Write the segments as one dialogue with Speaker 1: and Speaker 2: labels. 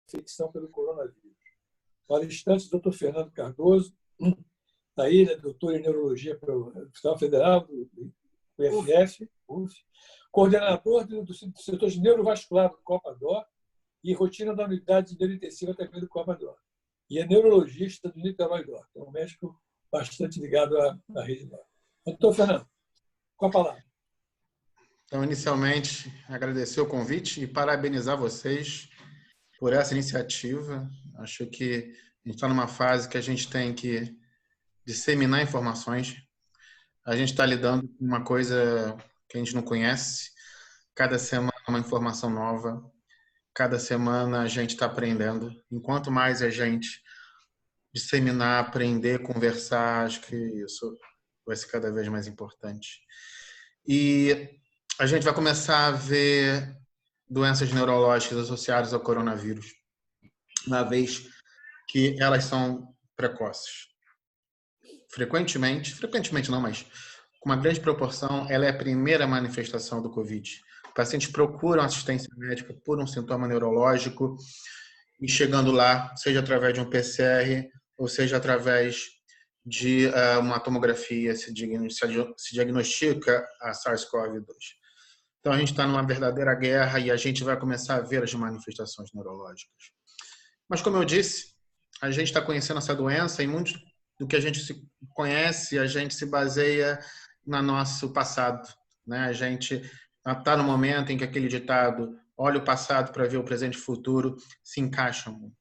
Speaker 1: Infecção pelo coronavírus. Para instantes, o Dr. Fernando Cardoso, da ilha, doutor em neurologia pelo Hospital Federal, do UFF, coordenador do setor de neurovascular do Copa-Dor e rotina da unidade de neurointensiva também do Copa-Dor. E é neurologista do Niterói-Dor. É um médico bastante ligado à rede Dor. Doutor Fernando, com a palavra.
Speaker 2: Então, inicialmente, agradecer o convite e parabenizar vocês por essa iniciativa. Acho que a gente está numa fase que a gente tem que disseminar informações. A gente está lidando com uma coisa que a gente não conhece. Cada semana uma informação nova. Cada semana a gente está aprendendo. Enquanto mais a gente disseminar, aprender, conversar, acho que isso vai ser cada vez mais importante. E a gente vai começar a ver doenças neurológicas associadas ao coronavírus, uma vez que elas são precoces. Frequentemente não, mas com uma grande proporção, ela é a primeira manifestação do Covid. Pacientes procuram assistência médica por um sintoma neurológico e chegando lá, seja através de um PCR ou seja através de uma tomografia, se diagnostica a SARS-CoV-2. Então, a gente está numa verdadeira guerra e a gente vai começar a ver as manifestações neurológicas. Mas, como eu disse, a gente está conhecendo essa doença e muito do que a gente se conhece, a gente se baseia no nosso passado, né? A gente está no momento em que aquele ditado, olha o passado para ver o presente e o futuro, se encaixa muito.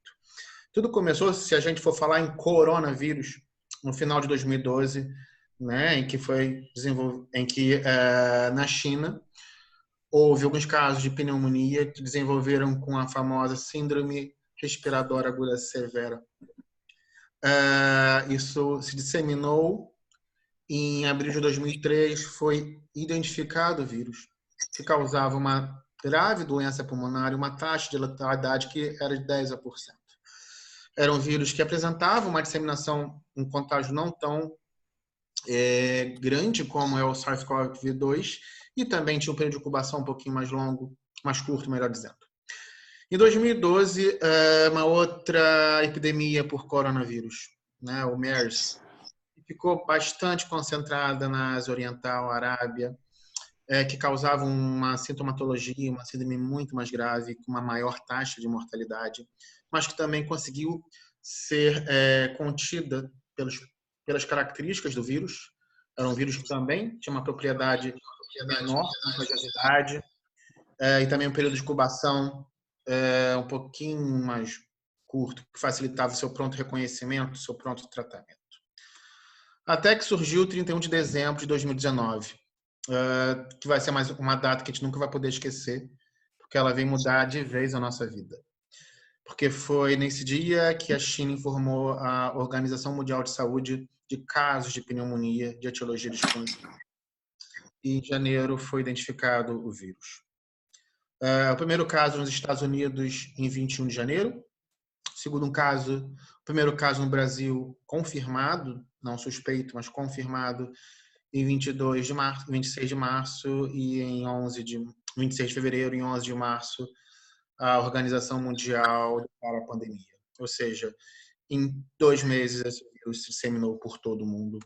Speaker 2: Tudo começou, se a gente for falar em coronavírus, no final de 2012, né, em que na China houve alguns casos de pneumonia que desenvolveram com a famosa síndrome respiratória aguda severa. Isso se disseminou. Em abril de 2003 foi identificado o vírus que causava uma grave doença pulmonar e uma taxa de letalidade que era de 10%. Era um vírus que apresentava uma disseminação, um contágio não tão grande como é o SARS-CoV-2 e também tinha um período de incubação um pouquinho mais longo, mais curto, melhor dizendo. Em 2012, uma outra epidemia por coronavírus, né, o MERS, ficou bastante concentrada na Ásia Oriental, Arábia, que causava uma sintomatologia, uma síndrome muito mais grave, com uma maior taxa de mortalidade, mas que também conseguiu ser contida pelas características do vírus. Era um vírus que também tinha uma propriedade menor, contagiosidade, e também um período de incubação um pouquinho mais curto, que facilitava o seu pronto reconhecimento, o seu pronto tratamento. Até que surgiu o 31 de dezembro de 2019, que vai ser mais uma data que a gente nunca vai poder esquecer, porque ela vem mudar de vez a nossa vida. Porque foi nesse dia que a China informou a Organização Mundial de Saúde de casos de pneumonia de etiologia desconhecida. E em janeiro foi identificado o vírus. O primeiro caso nos Estados Unidos em 21 de janeiro. O primeiro caso no Brasil confirmado, não suspeito, mas confirmado em 26 de março e em 26 de fevereiro e 11 de março a Organização Mundial para a pandemia. Ou seja, em 2 meses esse vírus se disseminou por todo o mundo.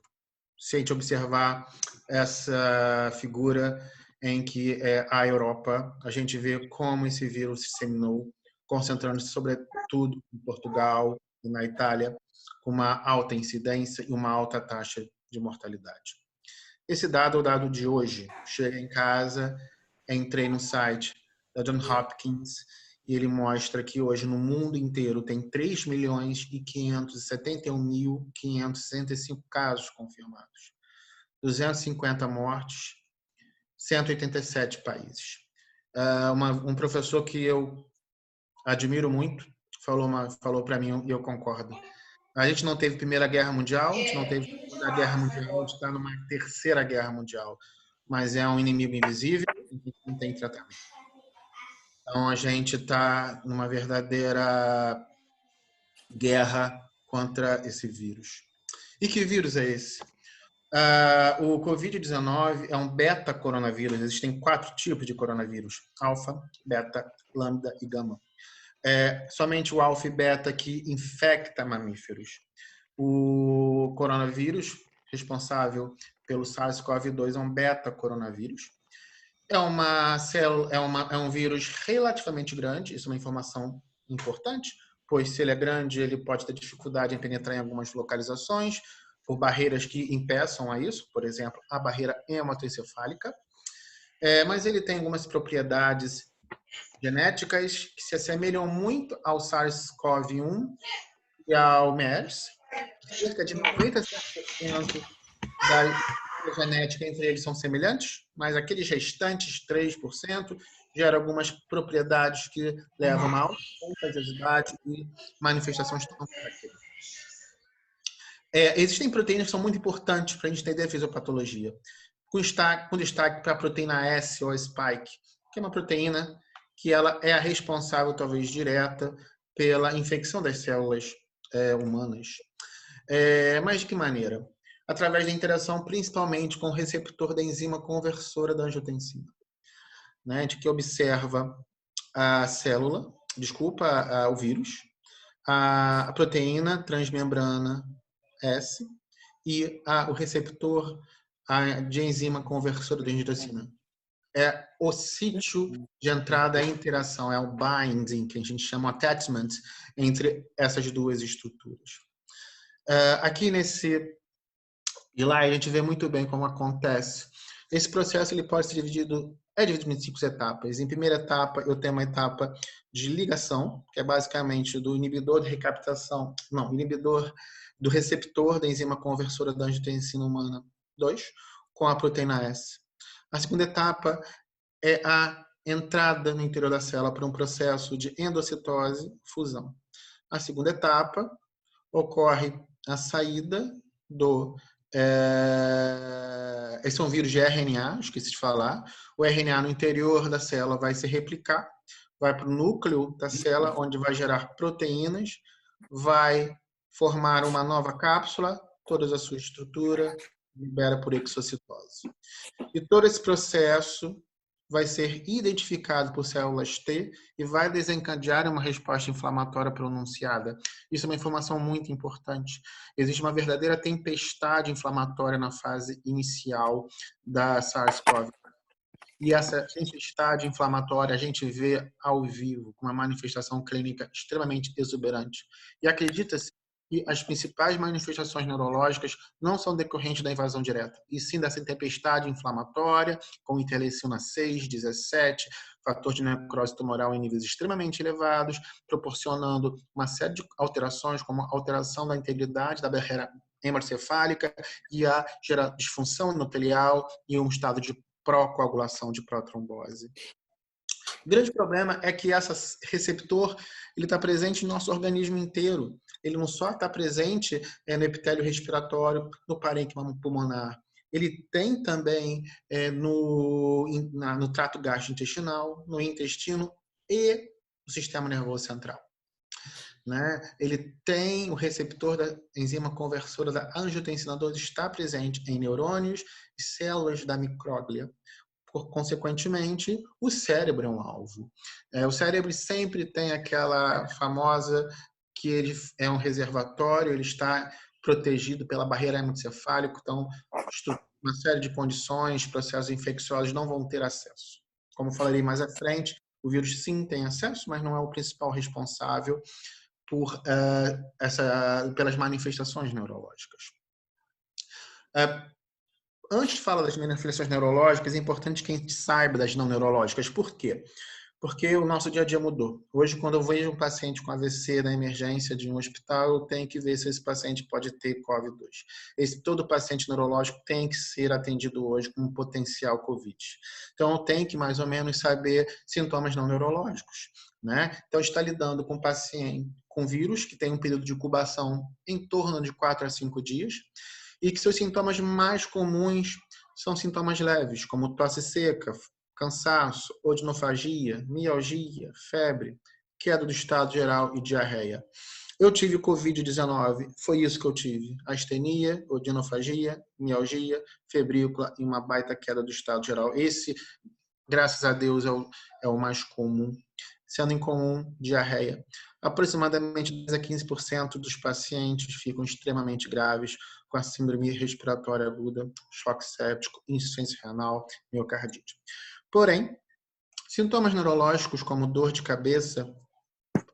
Speaker 2: Se a gente observar essa figura em que é a Europa, a gente vê como esse vírus se disseminou, concentrando-se sobretudo em Portugal e na Itália, com uma alta incidência e uma alta taxa de mortalidade. Esse dado é o dado de hoje. Cheguei em casa, entrei no site da Johns Hopkins e ele mostra que hoje no mundo inteiro tem 3.571.565 casos confirmados, 250 mortes, 187 países. Um professor que eu admiro muito falou para mim e eu concordo. A gente não teve Primeira Guerra Mundial, a gente não teve Segunda Guerra Mundial, a gente está numa Terceira Guerra Mundial, mas é um inimigo invisível e não tem tratamento. Então a gente está numa verdadeira guerra contra esse vírus. E que vírus é esse? O Covid-19 é um beta-coronavírus. Existem 4 tipos de coronavírus: alfa, beta, lambda e gama. Somente o alfa e beta que infecta mamíferos. O coronavírus responsável pelo SARS-CoV-2 é um beta-coronavírus. É um vírus relativamente grande, isso é uma informação importante, pois se ele é grande, ele pode ter dificuldade em penetrar em algumas localizações, por barreiras que impeçam a isso, por exemplo, a barreira hematoencefálica. Mas ele tem algumas propriedades genéticas que se assemelham muito ao SARS-CoV-1 e ao MERS. Cerca de 97% da genética entre eles são semelhantes, mas aqueles restantes 3% geram algumas propriedades que levam a contagiosidade e manifestações tão características. Existem proteínas que são muito importantes para a gente entender a fisiopatologia, com destaque para a proteína S ou spike, que é uma proteína que ela é a responsável, talvez direta, pela infecção das células humanas. Mas de que maneira? Através da interação principalmente com o receptor da enzima conversora da angiotensina, né? A gente que observa a célula, o vírus, a proteína transmembrana S e o receptor de enzima conversora da angiotensina. É o sítio de entrada à interação, é o binding, que a gente chama attachment, entre essas duas estruturas. Aqui nesse slide a gente vê muito bem como acontece. Esse processo ele pode ser dividido em 5 etapas. Em primeira etapa, eu tenho uma etapa de ligação, que é basicamente do inibidor de recaptação, inibidor do receptor da enzima conversora da angiotensina humana 2 com a proteína S. A segunda etapa é a entrada no interior da célula para um processo de endocitose, fusão. A segunda etapa ocorre a saída do... esse é um vírus de RNA, esqueci de falar. O RNA no interior da célula vai se replicar, vai para o núcleo da célula, onde vai gerar proteínas, vai formar uma nova cápsula, toda a sua estrutura, libera por exocitose. E todo esse processo vai ser identificado por células T e vai desencadear uma resposta inflamatória pronunciada. Isso é uma informação muito importante. Existe uma verdadeira tempestade inflamatória na fase inicial da SARS-CoV. E essa tempestade inflamatória a gente vê ao vivo, com uma manifestação clínica extremamente exuberante. E acredita-se que as principais manifestações neurológicas não são decorrentes da invasão direta, e sim dessa tempestade inflamatória, com interleucina 6, 17, fator de necrose tumoral em níveis extremamente elevados, proporcionando uma série de alterações, como a alteração da integridade da barreira hematoencefálica e a disfunção endotelial e um estado de pró-coagulação de protrombose. O grande problema é que esse receptor está presente no nosso organismo inteiro. Ele não só está presente no epitélio respiratório, no parênquima pulmonar. Ele tem também no trato gastrointestinal, no intestino e no sistema nervoso central. Né? Ele tem o receptor da enzima conversora da angiotensina 2 está presente em neurônios e células da micróglia. Consequentemente, o cérebro é um alvo. O cérebro sempre tem aquela famosa que ele é um reservatório, ele está protegido pela barreira hematoencefálica, então uma série de condições, processos infecciosos não vão ter acesso. Como falarei mais à frente, o vírus sim tem acesso, mas não é o principal responsável pelas manifestações neurológicas. Antes de falar das manifestações neurológicas, é importante que a gente saiba das não neurológicas. Por quê? Porque o nosso dia a dia mudou. Hoje, quando eu vejo um paciente com AVC na emergência de um hospital, eu tenho que ver se esse paciente pode ter COVID-2. Todo paciente neurológico tem que ser atendido hoje com um potencial COVID. Então, eu tenho que, mais ou menos, saber sintomas não neurológicos. Né? Então, está lidando com um paciente com vírus que tem um período de incubação em torno de 4 a 5 dias, e que seus sintomas mais comuns são sintomas leves, como tosse seca, cansaço, odinofagia, mialgia, febre, queda do estado geral e diarreia. Eu tive Covid-19, foi isso que eu tive. Astenia, odinofagia, mialgia, febrícula e uma baita queda do estado geral. Esse, graças a Deus, é o mais comum. Sendo incomum, diarreia. Aproximadamente 10 a 15% dos pacientes ficam extremamente graves com a síndrome respiratória aguda, choque séptico, insuficiência renal, miocardite. Porém, sintomas neurológicos como dor de cabeça,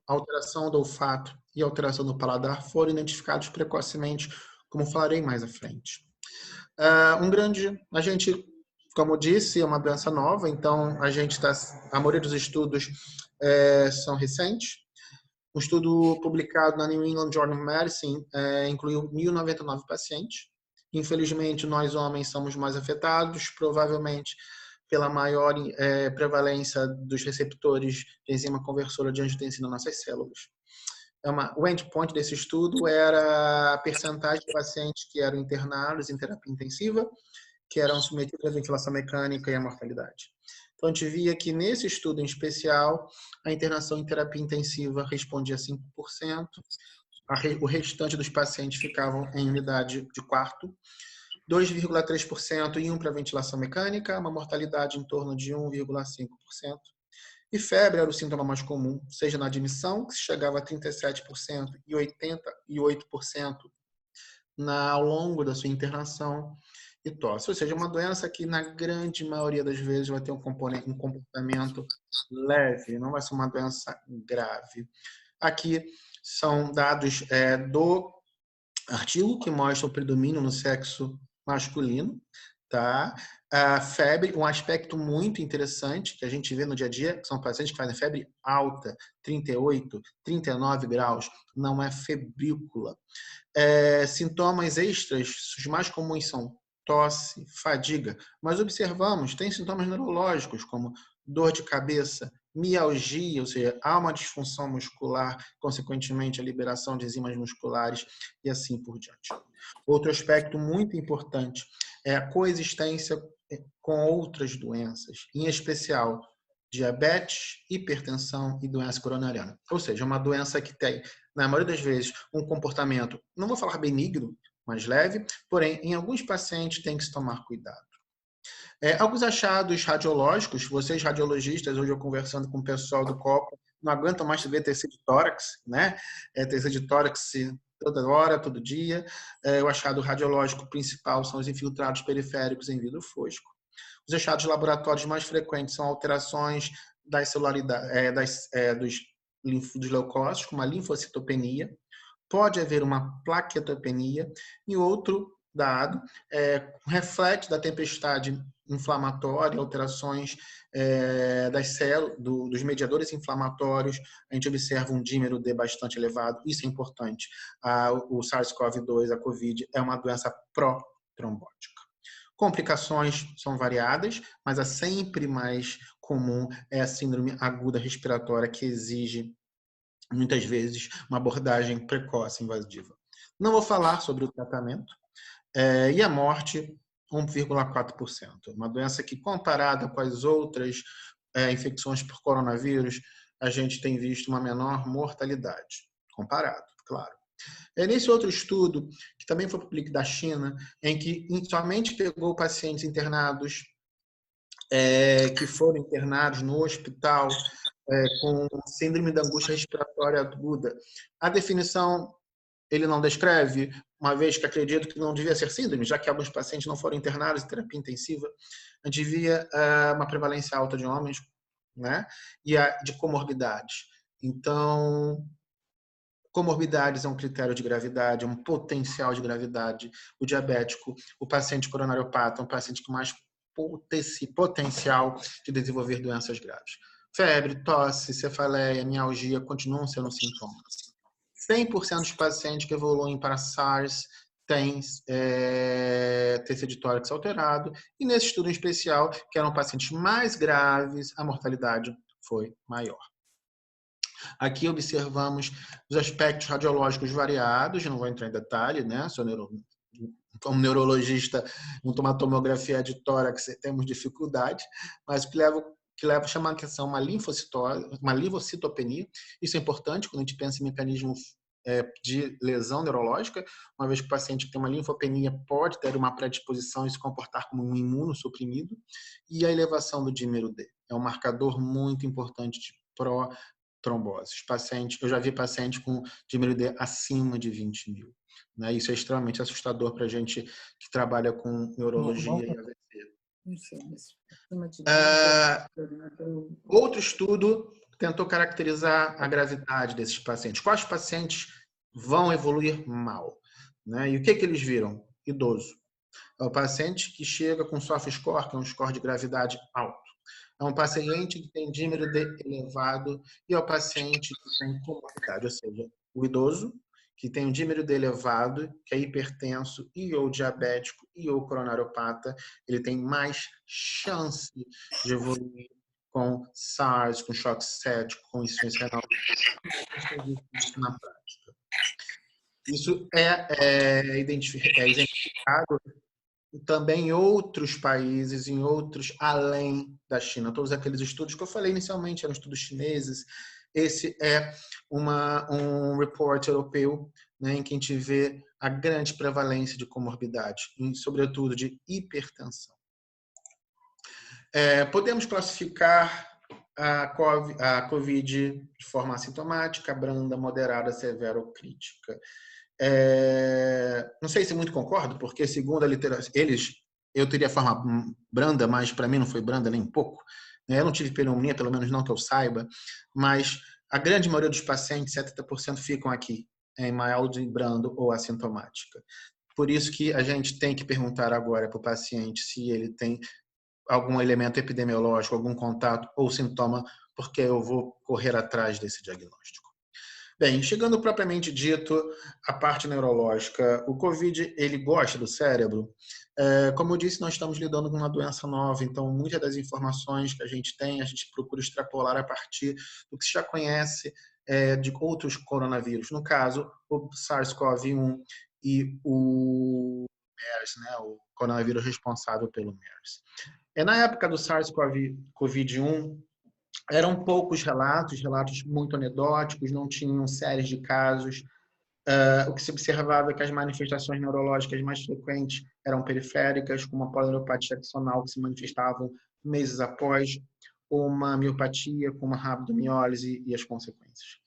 Speaker 2: alteração do olfato e alteração do paladar foram identificados precocemente, como falarei mais à frente. A gente, como disse, é uma doença nova, então a maioria dos estudos são recentes. Um estudo publicado na New England Journal of Medicine incluiu 1.099 pacientes. Infelizmente, nós homens somos mais afetados, provavelmente pela maior prevalência dos receptores de enzima conversora de angiotensina nas nossas células. O endpoint desse estudo era a percentagem de pacientes que eram internados em terapia intensiva, que eram submetidos à ventilação mecânica e à mortalidade. Então, a gente via que nesse estudo em especial, a internação em terapia intensiva respondia 5%, o restante dos pacientes ficavam em unidade de quarto, 2,3% iam para ventilação mecânica, uma mortalidade em torno de 1,5%. E febre era o sintoma mais comum, seja na admissão, que chegava a 37%, e 88% ao longo da sua internação, e tosse. Ou seja, uma doença que, na grande maioria das vezes, vai ter um comportamento leve, não vai ser uma doença grave. Aqui são dados do artigo que mostra o predomínio no sexo masculino, tá? A febre, um aspecto muito interessante que a gente vê no dia a dia, que são pacientes que fazem febre alta, 38, 39 graus, não é febrícula. Sintomas extras, os mais comuns são tosse, fadiga, mas observamos, tem sintomas neurológicos como dor de cabeça, mialgia, ou seja, há uma disfunção muscular, consequentemente a liberação de enzimas musculares e assim por diante. Outro aspecto muito importante é a coexistência com outras doenças, em especial diabetes, hipertensão e doença coronariana. Ou seja, uma doença que tem, na maioria das vezes, um comportamento, não vou falar benigno, mais leve, porém, em alguns pacientes tem que se tomar cuidado. Alguns achados radiológicos, vocês radiologistas, hoje eu conversando com o pessoal do COPA, não aguentam mais ver tecido de tórax, né? Tecido de tórax toda hora, todo dia. O achado radiológico principal são os infiltrados periféricos em vidro fosco. Os achados laboratórios mais frequentes são alterações das celularidades, dos leucócitos, como a linfocitopenia. Pode haver uma plaquetopenia. E outro dado, reflexo da tempestade inflamatória, alterações das células, dos mediadores inflamatórios, a gente observa um dímero D bastante elevado, isso é importante. O SARS-CoV-2, a COVID, é uma doença pró-trombótica. Complicações são variadas, mas a sempre mais comum é a síndrome aguda respiratória, que exige, muitas vezes, uma abordagem precoce invasiva. Não vou falar sobre o tratamento. E a morte, 1,4%. Uma doença que, comparada com as outras infecções por coronavírus, a gente tem visto uma menor mortalidade. Comparado, claro. Nesse outro estudo, que também foi publicado da China, em que somente pegou pacientes internados, que foram internados no hospital com síndrome da angústia respiratória aguda. A definição ele não descreve, uma vez que acredito que não devia ser síndrome, já que alguns pacientes não foram internados em terapia intensiva. A gente via uma prevalência alta de homens, né? E de comorbidades. Então, comorbidades é um critério de gravidade, é um potencial de gravidade. O diabético, o paciente coronariopata, é um paciente com mais potencial de desenvolver doenças graves. Febre, tosse, cefaleia, mialgia continuam sendo sintomas. 100% dos pacientes que evoluem para SARS têm tecido de tórax alterado, e nesse estudo em especial, que eram pacientes mais graves, a mortalidade foi maior. Aqui observamos os aspectos radiológicos variados, não vou entrar em detalhe, né? Como neurologista, uma tomografia de tórax temos dificuldade, mas o que leva a chamar a atenção uma linfocitopenia. Isso é importante quando a gente pensa em mecanismos de lesão neurológica, uma vez que o paciente que tem uma linfopenia pode ter uma predisposição e se comportar como um imunossuprimido, e a elevação do dímero D. É um marcador muito importante de trombose. Eu já vi pacientes com dímero D acima de 20 mil. Né? Isso é extremamente assustador para a gente que trabalha com neurologia e AVC. Outro estudo tentou caracterizar a gravidade desses pacientes. Quais pacientes vão evoluir mal? Né? E o que eles viram? Idoso. É o paciente que chega com soft score, que é um score de gravidade alto. É um paciente que tem dímero D elevado e é o paciente que tem comorbidade, ou seja, o idoso que tem um dímero D elevado, que é hipertenso e ou diabético e ou coronariopata, ele tem mais chance de evoluir com SARS, com choque séptico, com insuficiência renal. Isso na prática. Isso é identificado também em outros países, em outros além da China. Todos aqueles estudos que eu falei inicialmente eram estudos chineses. Esse é um report europeu, né, em que a gente vê a grande prevalência de comorbidade, sobretudo de hipertensão. Podemos classificar a COVID de forma assintomática, branda, moderada, severa ou crítica. Não sei se muito concordo, porque segundo a literatura, eu teria forma branda, mas para mim não foi branda nem um pouco. Eu não tive pneumonia, pelo menos não que eu saiba, mas a grande maioria dos pacientes, 70%, ficam aqui, em mild, brando ou assintomática. Por isso que a gente tem que perguntar agora para o paciente se ele tem algum elemento epidemiológico, algum contato ou sintoma, porque eu vou correr atrás desse diagnóstico. Bem, chegando propriamente dito à parte neurológica, o COVID, ele gosta do cérebro. Como eu disse, nós estamos lidando com uma doença nova, então muitas das informações que a gente tem, a gente procura extrapolar a partir do que se já conhece de outros coronavírus. No caso, o SARS-CoV-1 e o MERS, né, o coronavírus responsável pelo MERS. Na época do SARS-CoV-1, eram poucos relatos muito anedóticos, não tinham séries de casos. O que se observava é que as manifestações neurológicas mais frequentes eram periféricas, como a polioneuropatia axonal, que se manifestavam meses após, uma miopatia, como a rabdomiólise e as consequências.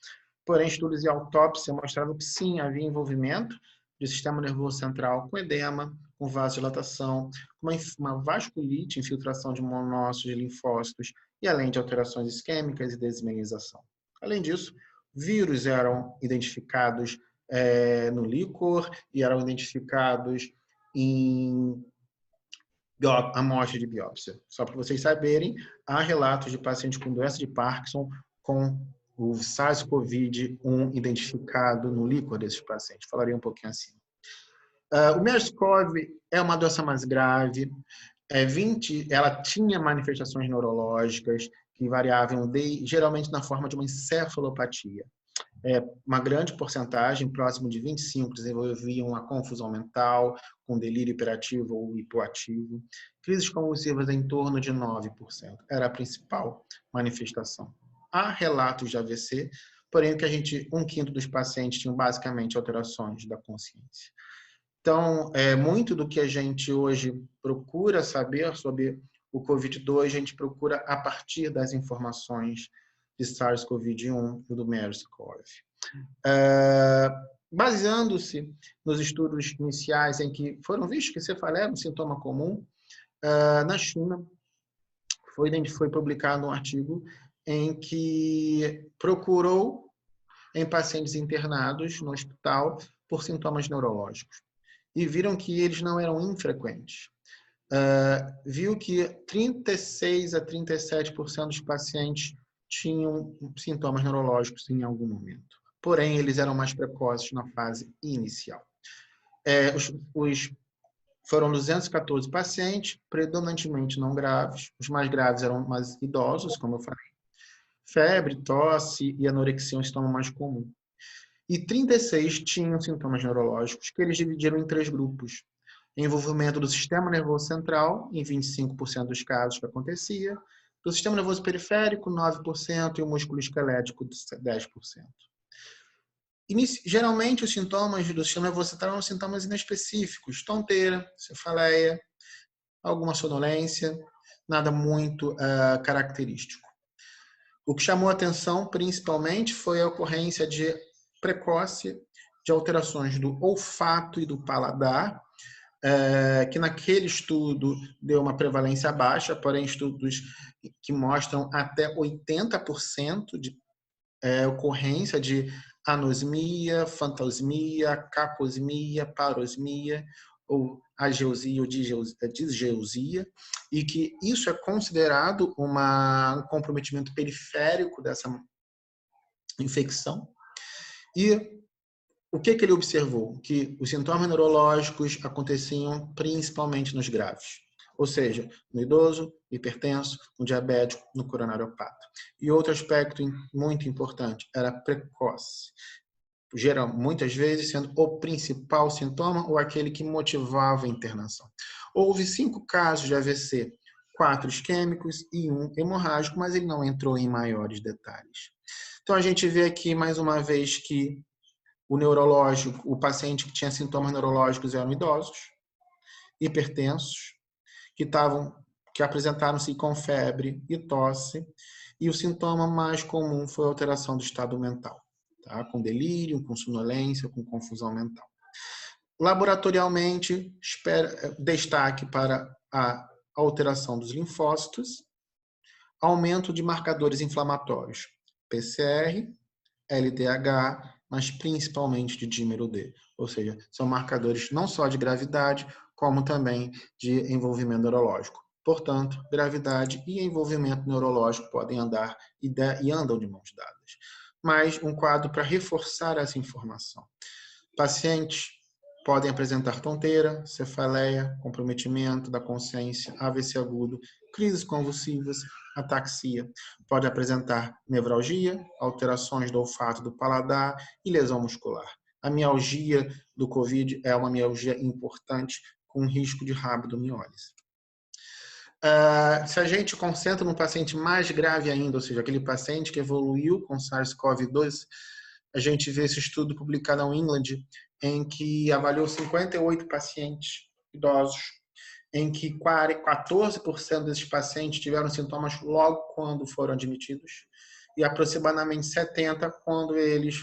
Speaker 2: Porém, estudos de autópsia mostravam que sim, havia envolvimento do sistema nervoso central com edema, com vasodilatação, com uma vasculite, infiltração de monócitos e linfócitos, e além de alterações isquêmicas e desmielização. Além disso, vírus eram identificados no líquor e eram identificados em amostra de biópsia. Só para vocês saberem, há relatos de pacientes com doença de Parkinson com o SARS-CoV-1 identificado no líquor desses pacientes. Falarei um pouquinho assim. O MERS-CoV é uma doença mais grave. Ela tinha manifestações neurológicas que variavam geralmente na forma de uma encefalopatia. Uma grande porcentagem, próximo de 25%, desenvolviam a confusão mental, com delírio hiperativo ou hipoativo. Crises convulsivas em torno de 9%. Era a principal manifestação. Há relatos de AVC, porém, um quinto dos pacientes tinham basicamente alterações da consciência. Então, muito do que a gente hoje procura saber sobre o COVID-2, a gente procura a partir das informações de SARS-CoV-1 e do MERS-CoV. Baseando-se nos estudos iniciais em que foram vistos que cefaleia é um sintoma comum, na China foi publicado um artigo em que procurou em pacientes internados no hospital por sintomas neurológicos e viram que eles não eram infrequentes. Viu que 36% a 37% dos pacientes tinham sintomas neurológicos em algum momento. Porém, eles eram mais precoces na fase inicial. Foram 214 pacientes, predominantemente não graves. Os mais graves eram mais idosos, como eu falei. Febre, tosse e anorexia é um sintoma mais comum. E 36 tinham sintomas neurológicos, que eles dividiram em 3 grupos. Envolvimento do sistema nervoso central, em 25% dos casos que acontecia, do sistema nervoso periférico, 9%, e o músculo esquelético, 10%. Geralmente, os sintomas do sistema nervoso central são sintomas inespecíficos, tonteira, cefaleia, alguma sonolência, nada muito característico. O que chamou a atenção, principalmente, foi a ocorrência precoce de alterações do olfato e do paladar, que naquele estudo deu uma prevalência baixa, porém estudos que mostram até 80% de ocorrência de anosmia, fantasmia, caposmia, parosmia, ou ageusia ou disgeusia, e que isso é considerado um comprometimento periférico dessa infecção. E o que ele observou? Que os sintomas neurológicos aconteciam principalmente nos graves, ou seja, no idoso, hipertenso, no diabético, no coronariopata. E outro aspecto muito importante era precoce, muitas vezes sendo o principal sintoma ou aquele que motivava a internação. Houve 5 casos de AVC, 4 isquêmicos e 1 hemorrágico, mas ele não entrou em maiores detalhes. Então a gente vê aqui mais uma vez que o paciente que tinha sintomas neurológicos eram idosos, hipertensos, que apresentaram-se com febre e tosse, e o sintoma mais comum foi a alteração do estado mental, tá? Com delírio, com sonolência, com confusão mental. Laboratorialmente, destaque para a alteração dos linfócitos, aumento de marcadores inflamatórios, PCR, LDH, mas principalmente de dímero D, ou seja, são marcadores não só de gravidade, como também de envolvimento neurológico. Portanto, gravidade e envolvimento neurológico podem andar e andam de mãos dadas. Mas um quadro para reforçar essa informação. Pacientes podem apresentar tonteira, cefaleia, comprometimento da consciência, AVC agudo, crises convulsivas, ataxia. Pode apresentar nevralgia, alterações do olfato do paladar e lesão muscular. A mialgia do COVID é uma mialgia importante com risco de rabdomiólise. Se a gente concentra num paciente mais grave ainda, ou seja, aquele paciente que evoluiu com SARS-CoV-2, a gente vê esse estudo publicado no England, em que avaliou 58 pacientes idosos, em que 14% desses pacientes tiveram sintomas logo quando foram admitidos e aproximadamente 70% quando eles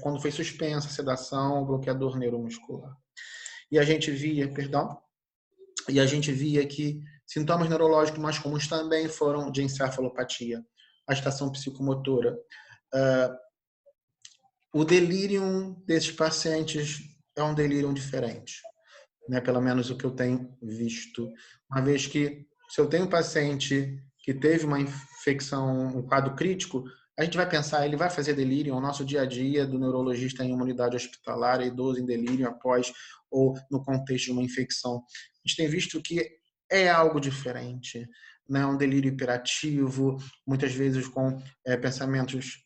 Speaker 2: quando foi suspensa a sedação, o bloqueador neuromuscular. E a gente via que sintomas neurológicos mais comuns também foram de encefalopatia, agitação psicomotora. O delírio desses pacientes é um delírio diferente, né? Pelo menos o que eu tenho visto. Uma vez que, se eu tenho um paciente que teve uma infecção, um quadro crítico, a gente vai pensar, ele vai fazer delírio? O nosso dia a dia do neurologista em uma unidade hospitalar, idoso em delírio após ou no contexto de uma infecção. A gente tem visto que é algo diferente, né? Um delírio hiperativo, muitas vezes com pensamentos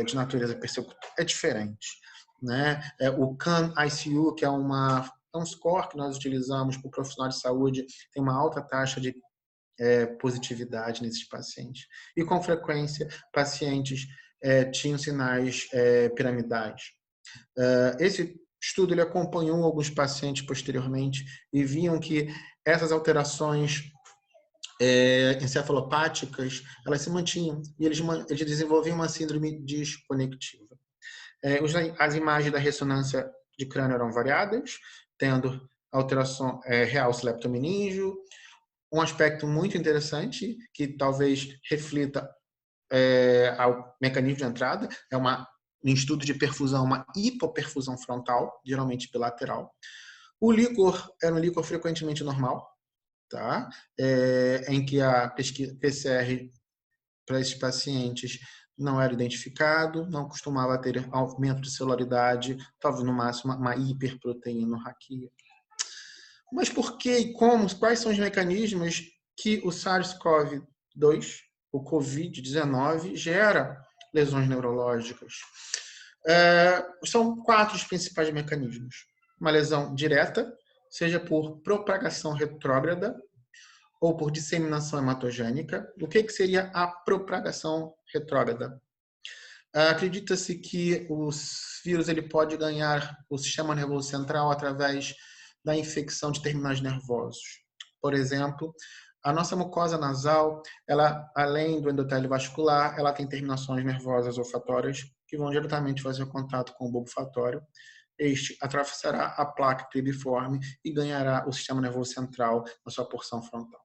Speaker 2: de natureza persecutória. É diferente, né? O CAN-ICU, que é um score que nós utilizamos para o profissional de saúde, tem uma alta taxa de positividade nesses pacientes. E, com frequência, pacientes tinham sinais piramidais. Esse estudo ele acompanhou alguns pacientes posteriormente e viam que essas alterações encefalopáticas, elas se mantinham e eles desenvolviam uma síndrome desconectiva. As imagens da ressonância de crânio eram variadas, tendo alteração realce leptomeningio, um aspecto muito interessante que talvez reflita ao mecanismo de entrada, em estudo de perfusão, uma hipoperfusão frontal, geralmente bilateral. O líquor era um líquor frequentemente normal, tá? Em que a PCR para esses pacientes não era identificado, não costumava ter aumento de celularidade, talvez no máximo uma hiperproteinorraquia. Mas por que e como? Quais são os mecanismos que o SARS-CoV-2, o COVID-19, gera lesões neurológicas? São 4 os principais mecanismos. Uma lesão direta, seja por propagação retrógrada ou por disseminação hematogênica. O que seria a propagação retrógrada? Acredita-se que o vírus ele pode ganhar o sistema nervoso central através da infecção de terminais nervosos. Por exemplo, a nossa mucosa nasal, ela, além do endotélio vascular, ela tem terminações nervosas olfatórias que vão diretamente fazer contato com o bulbo olfatório. Este atravessará a placa cribriforme e ganhará o sistema nervoso central na sua porção frontal.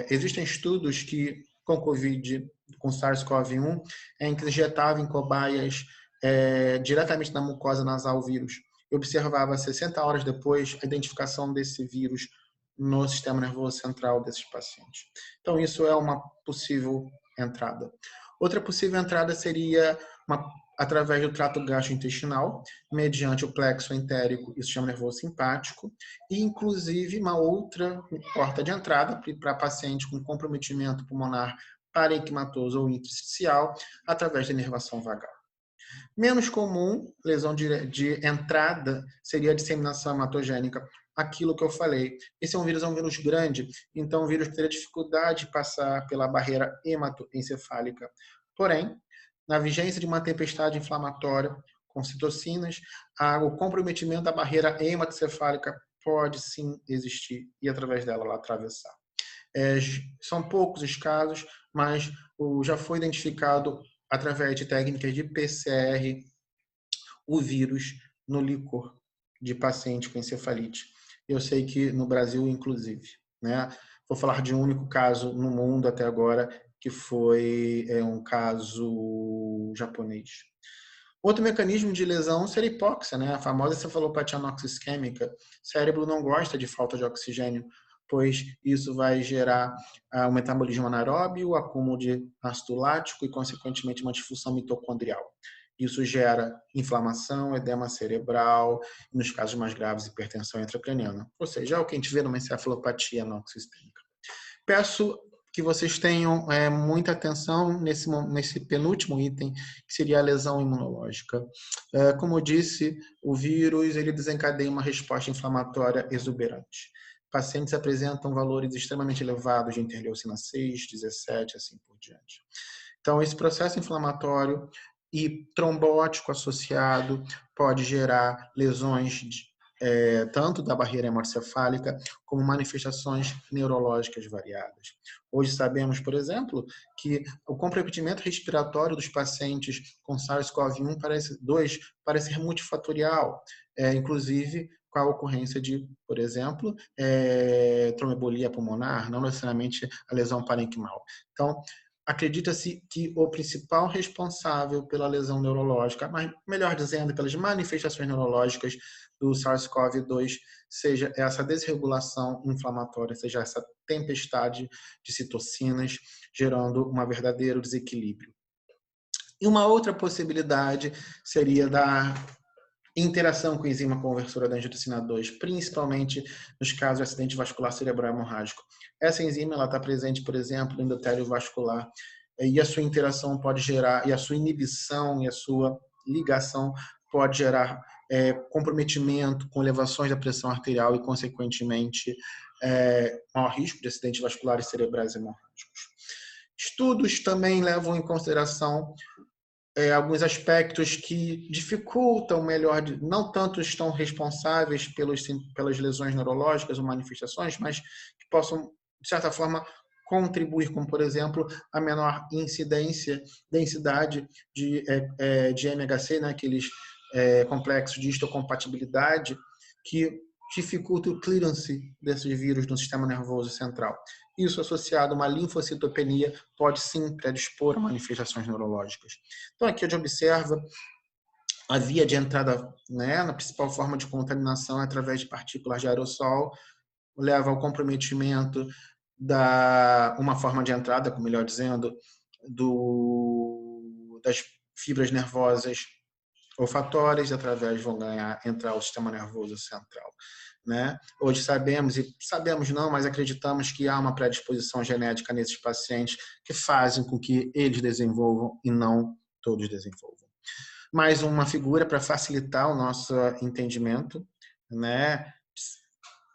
Speaker 2: Existem estudos que, com COVID, com SARS-CoV-1, em que injetavam em cobaias diretamente na mucosa nasal o vírus. E observava 60 horas depois a identificação desse vírus no sistema nervoso central desses pacientes. Então, isso é uma possível entrada. Outra possível entrada seria através do trato gastrointestinal, mediante o plexo entérico e o sistema nervoso simpático, e inclusive uma outra porta de entrada para paciente com comprometimento pulmonar parenquimatoso ou intersticial, através da inervação vagal. Menos comum, lesão de entrada, seria a disseminação hematogênica. Aquilo que eu falei. Esse é um vírus grande, então o vírus teria dificuldade de passar pela barreira hematoencefálica. Porém, na vigência de uma tempestade inflamatória com citocinas, o comprometimento da barreira hematoencefálica pode sim existir e através dela ela atravessar. São poucos os casos, mas já foi identificado através de técnicas de PCR o vírus no líquor de paciente com encefalite. Eu sei que no Brasil, inclusive, né? Vou falar de um único caso no mundo até agora, que foi um caso japonês. Outro mecanismo de lesão seria a hipóxia, né? A famosa cefalopatia anoxisquêmica. O cérebro não gosta de falta de oxigênio, pois isso vai gerar um metabolismo anaeróbio, o acúmulo de ácido lático e, consequentemente, uma disfunção mitocondrial. Isso gera inflamação, edema cerebral, e nos casos mais graves, hipertensão intracraniana. Ou seja, é o que a gente vê numa encefalopatia anoxisquêmica. Peço que vocês tenham muita atenção nesse penúltimo item, que seria a lesão imunológica. Como eu disse, o vírus ele desencadeia uma resposta inflamatória exuberante. Pacientes apresentam valores extremamente elevados de interleucina 6, 17, assim por diante. Então, esse processo inflamatório e trombótico associado pode gerar lesões tanto da barreira hematoencefálica como manifestações neurológicas variadas. Hoje sabemos, por exemplo, que o comprometimento respiratório dos pacientes com SARS-CoV-2 parece ser multifatorial, inclusive com a ocorrência de, por exemplo, tromboembolia pulmonar, não necessariamente a lesão parênquimal. Então, acredita-se que o principal responsável pela lesão neurológica, mas melhor dizendo, pelas manifestações neurológicas do SARS-CoV-2, seja essa desregulação inflamatória, seja essa tempestade de citocinas, gerando um verdadeiro desequilíbrio. E uma outra possibilidade seria da interação com a enzima conversora da angiotensina 2, principalmente nos casos de acidente vascular cerebral hemorrágico. Essa enzima está presente, por exemplo, no endotélio vascular, e a sua interação pode gerar, e a sua inibição e a sua ligação pode gerar comprometimento com elevações da pressão arterial e, consequentemente, maior risco de acidentes vasculares cerebrais hemorrágicos. Estudos também levam em consideração alguns aspectos que dificultam melhor, não tanto estão responsáveis pelas lesões neurológicas ou manifestações, mas que possam, de certa forma, contribuir, como, por exemplo, a menor densidade de MHC, né, aqueles complexos de histocompatibilidade que dificulta o clearance desses vírus no sistema nervoso central. Isso associado a uma linfocitopenia pode sim predispor a manifestações neurológicas. Então aqui a gente observa a via de entrada, né, na principal forma de contaminação através de partículas de aerossol, leva ao comprometimento uma forma de entrada, como melhor dizendo, das fibras nervosas olfatórias, através vão entrar o sistema nervoso central. Né? Hoje sabemos não, mas acreditamos que há uma predisposição genética nesses pacientes que fazem com que eles desenvolvam e não todos desenvolvam. Mais uma figura para facilitar o nosso entendimento, né?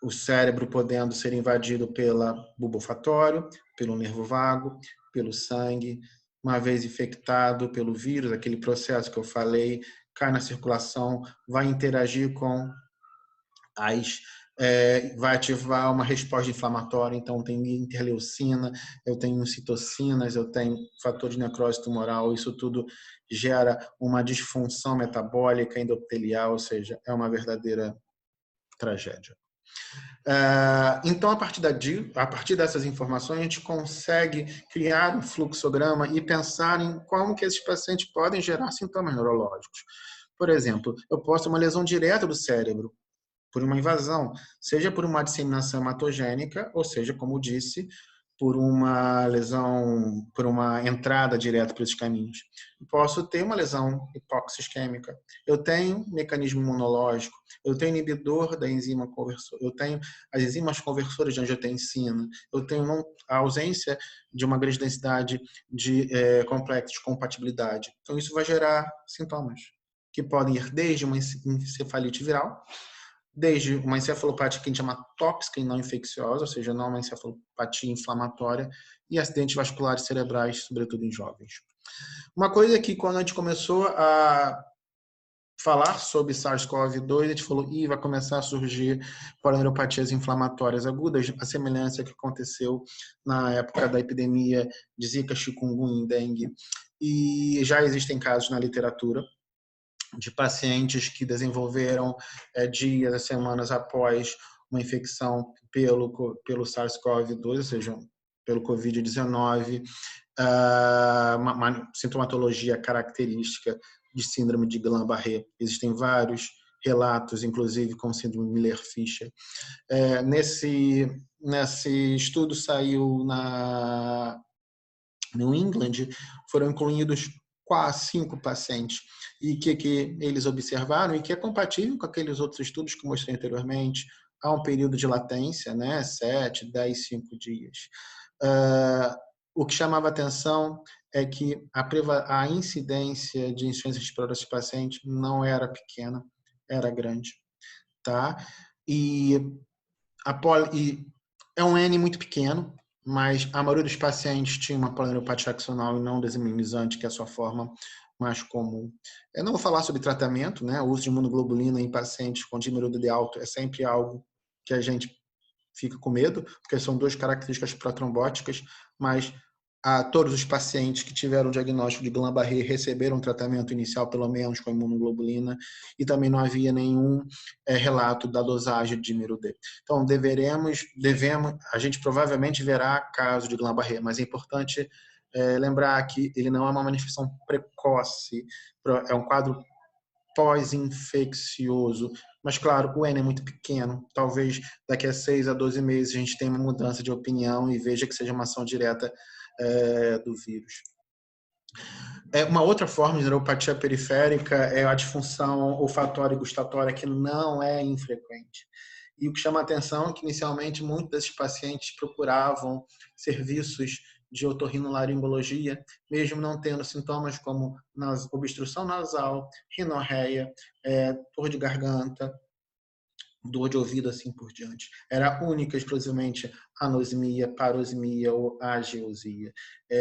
Speaker 2: O cérebro podendo ser invadido pelo bulbo olfatório, pelo nervo vago, pelo sangue, uma vez infectado pelo vírus, aquele processo que eu falei, cai na circulação, vai interagir com vai ativar uma resposta inflamatória, então tem interleucina, eu tenho citocinas, eu tenho fator de necrose tumoral, isso tudo gera uma disfunção metabólica endotelial, ou seja, é uma verdadeira tragédia. Então, a partir dessas informações, a gente consegue criar um fluxograma e pensar em como que esses pacientes podem gerar sintomas neurológicos. Por exemplo, eu posso ter uma lesão direta do cérebro, por uma invasão, seja por uma disseminação hematogênica, ou seja, como disse, por uma lesão, por uma entrada direta por esses caminhos. Posso ter uma lesão hipóxia-isquêmica. Eu tenho mecanismo imunológico, eu tenho inibidor da enzima conversora, eu tenho as enzimas conversoras de angiotensina, eu tenho a ausência de uma grande densidade de complexos de compatibilidade. Então, isso vai gerar sintomas que podem ir desde uma encefalite viral, desde uma encefalopatia que a gente chama tóxica e não infecciosa, ou seja, não uma encefalopatia inflamatória, e acidentes vasculares cerebrais, sobretudo em jovens. Uma coisa que, quando a gente começou a falar sobre SARS-CoV-2, a gente falou, vai começar a surgir polineuropatias inflamatórias agudas, a semelhança que aconteceu na época da epidemia de Zika, chikungunya e dengue. E já existem casos na literatura de pacientes que desenvolveram dias, semanas após uma infecção pelo SARS-CoV-2, ou seja, pelo COVID-19, uma sintomatologia característica de síndrome de Guillain-Barré. Existem vários relatos, inclusive com síndrome Miller-Fisher. Nesse estudo saiu na New England, foram incluídos quase 5 pacientes, e que eles observaram, e que é compatível com aqueles outros estudos que mostrei anteriormente, há um período de latência, né, 7, 10, 5 dias. O que chamava atenção é que a incidência de insuficiência respiratória desses pacientes não era pequena, era grande. Tá? E é um N muito pequeno, mas a maioria dos pacientes tinha uma polineuropatia axonal e não desimunizante, que é a sua forma mais comum. Eu não vou falar sobre tratamento, né? O uso de imunoglobulina em pacientes com D alto é sempre algo que a gente fica com medo, porque são 2 características protrombóticas, mas todos os pacientes que tiveram diagnóstico de Guillain-Barré receberam tratamento inicial, pelo menos com imunoglobulina, e também não havia nenhum relato da dosagem de Mirudê. Então, a gente provavelmente verá caso de Guillain-Barré, mas é importante lembrar que ele não é uma manifestação precoce, é um quadro pós-infeccioso, mas claro, o N é muito pequeno, talvez daqui a 6 a 12 meses a gente tenha uma mudança de opinião e veja que seja uma ação direta do vírus. Uma outra forma de neuropatia periférica é a disfunção olfatória e gustatória, que não é infrequente. E o que chama a atenção é que, inicialmente, muitos desses pacientes procuravam serviços de otorrinolaringologia, mesmo não tendo sintomas como obstrução nasal, rinorreia, dor de garganta, dor de ouvido, assim por diante. Era única, exclusivamente, anosmia, parosmia ou ageusia.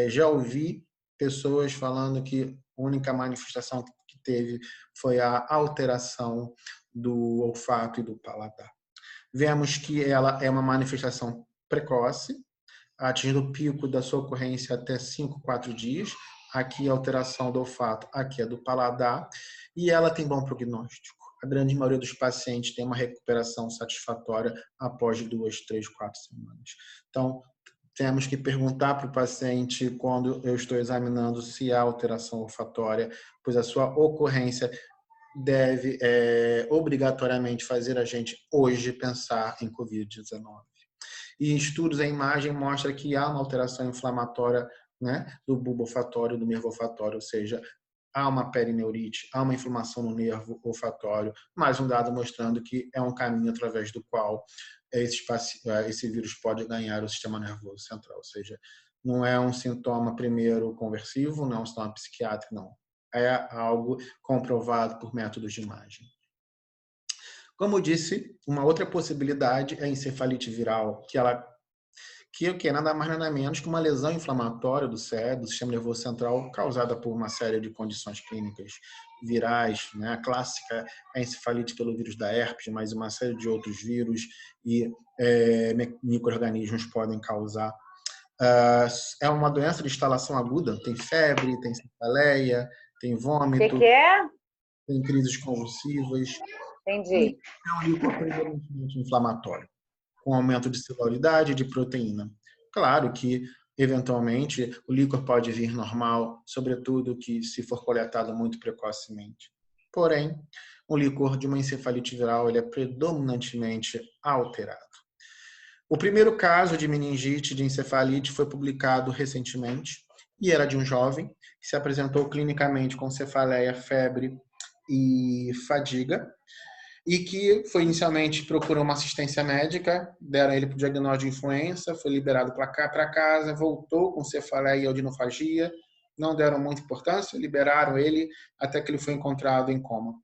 Speaker 2: Já ouvi pessoas falando que a única manifestação que teve foi a alteração do olfato e do paladar. Vemos que ela é uma manifestação precoce, atingindo o pico da sua ocorrência até 5, 4 dias. Aqui a alteração do olfato, aqui é do paladar, e ela tem bom prognóstico. A grande maioria dos pacientes tem uma recuperação satisfatória após 2, 3, 4 semanas. Então, temos que perguntar para o paciente, quando eu estou examinando, se há alteração olfatória, pois a sua ocorrência deve obrigatoriamente fazer a gente hoje pensar em Covid-19. E estudos em imagem mostram que há uma alteração inflamatória, né, do bulbo olfatório, do nervo olfatório, ou seja, há uma perineurite, há uma inflamação no nervo olfatório, mais um dado mostrando que é um caminho através do qual esse vírus pode ganhar o sistema nervoso central, ou seja, não é um sintoma primeiro conversivo, não é um sintoma psiquiátrico, não. É algo comprovado por métodos de imagem. Como eu disse, uma outra possibilidade é a encefalite viral, que o que é nada mais nada menos que uma lesão inflamatória do cérebro, do sistema nervoso central, causada por uma série de condições clínicas virais, né? A clássica é a encefalite pelo vírus da herpes, mas uma série de outros vírus e micro-organismos podem causar. É uma doença de instalação aguda, tem febre, tem cefaleia, tem vômito,
Speaker 3: que é?
Speaker 2: tem crises convulsivas.
Speaker 3: Entendi.
Speaker 2: É um líquor predominantemente inflamatório, com aumento de celularidade e de proteína. Claro que, eventualmente, o líquor pode vir normal, sobretudo que se for coletado muito precocemente. Porém, o líquor de uma encefalite viral ele é predominantemente alterado. O primeiro caso de meningite de encefalite foi publicado recentemente e era de um jovem que se apresentou clinicamente com cefaleia, febre e fadiga, e que foi inicialmente procurou uma assistência médica, deram ele para o diagnóstico de influenza, foi liberado para casa, voltou com cefaleia e odinofagia, não deram muita importância, liberaram ele até que ele foi encontrado em coma.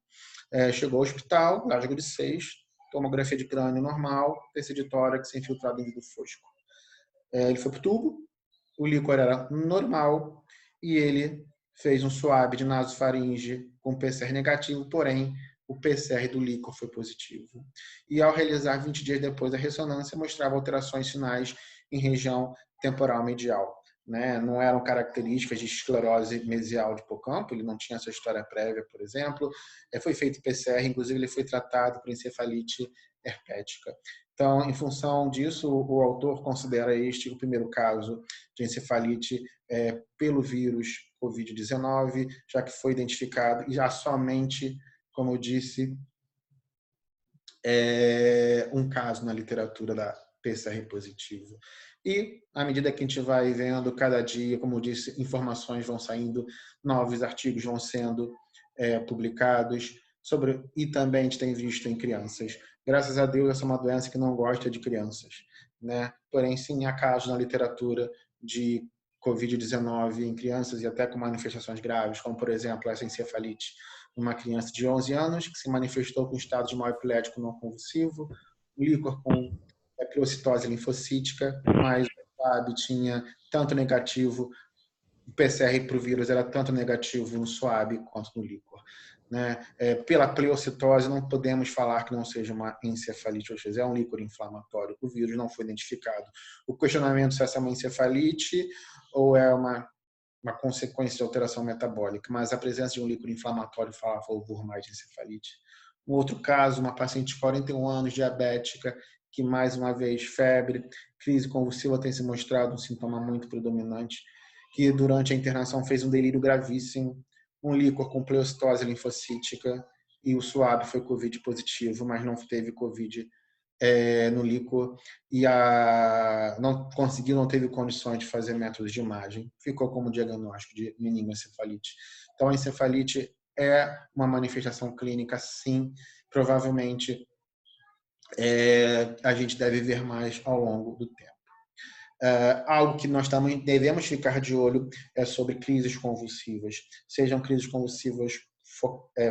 Speaker 2: Chegou ao hospital, Lágico de 6, tomografia de crânio normal, tecido de tórax infiltrado em vidro fosco. Ele foi para o tubo, o líquor era normal e ele fez um swab de nasofaringe com PCR negativo, porém o PCR do líquor foi positivo. E ao realizar 20 dias depois da ressonância, mostrava alterações sinais em região temporal medial. Né? Não eram características de esclerose mesial de hipocampo, ele não tinha essa história prévia, por exemplo. Foi feito PCR, inclusive ele foi tratado por encefalite herpética. Então, em função disso, o autor considera este o primeiro caso de encefalite pelo vírus Covid-19, já que foi identificado e já somente, como eu disse, um caso na literatura da PCR positivo. E, à medida que a gente vai vendo, cada dia, como eu disse, informações vão saindo, novos artigos vão sendo publicados, e também a gente tem visto em crianças. Graças a Deus, essa é uma doença que não gosta de crianças, né? Porém, sim, há casos na literatura de Covid-19 em crianças e até com manifestações graves, como, por exemplo, essa encefalite. Uma criança de 11 anos que se manifestou com estado de mal epilético não convulsivo, líquor com pleocitose linfocítica, mas o SWAB tinha tanto negativo, o PCR para o vírus era tanto negativo no SWAB quanto no líquor. Né? Pela pleocitose, não podemos falar que não seja uma encefalite, ou seja, é um líquor inflamatório. O vírus não foi identificado. O questionamento se essa é uma encefalite ou é uma consequência de alteração metabólica, mas a presença de um líquor inflamatório fala a favor mais de encefalite. Um outro caso, uma paciente de 41 anos, diabética, que mais uma vez febre, crise convulsiva tem se mostrado um sintoma muito predominante, que durante a internação fez um delírio gravíssimo, um líquor com pleocitose linfocítica e o SWAB foi Covid positivo, mas não teve Covid no líquor e não teve condições de fazer métodos de imagem. Ficou como diagnóstico de meningoencefalite. Então, a encefalite é uma manifestação clínica, sim. Provavelmente, a gente deve ver mais ao longo do tempo. Algo que nós também devemos ficar de olho é sobre crises convulsivas, sejam crises convulsivas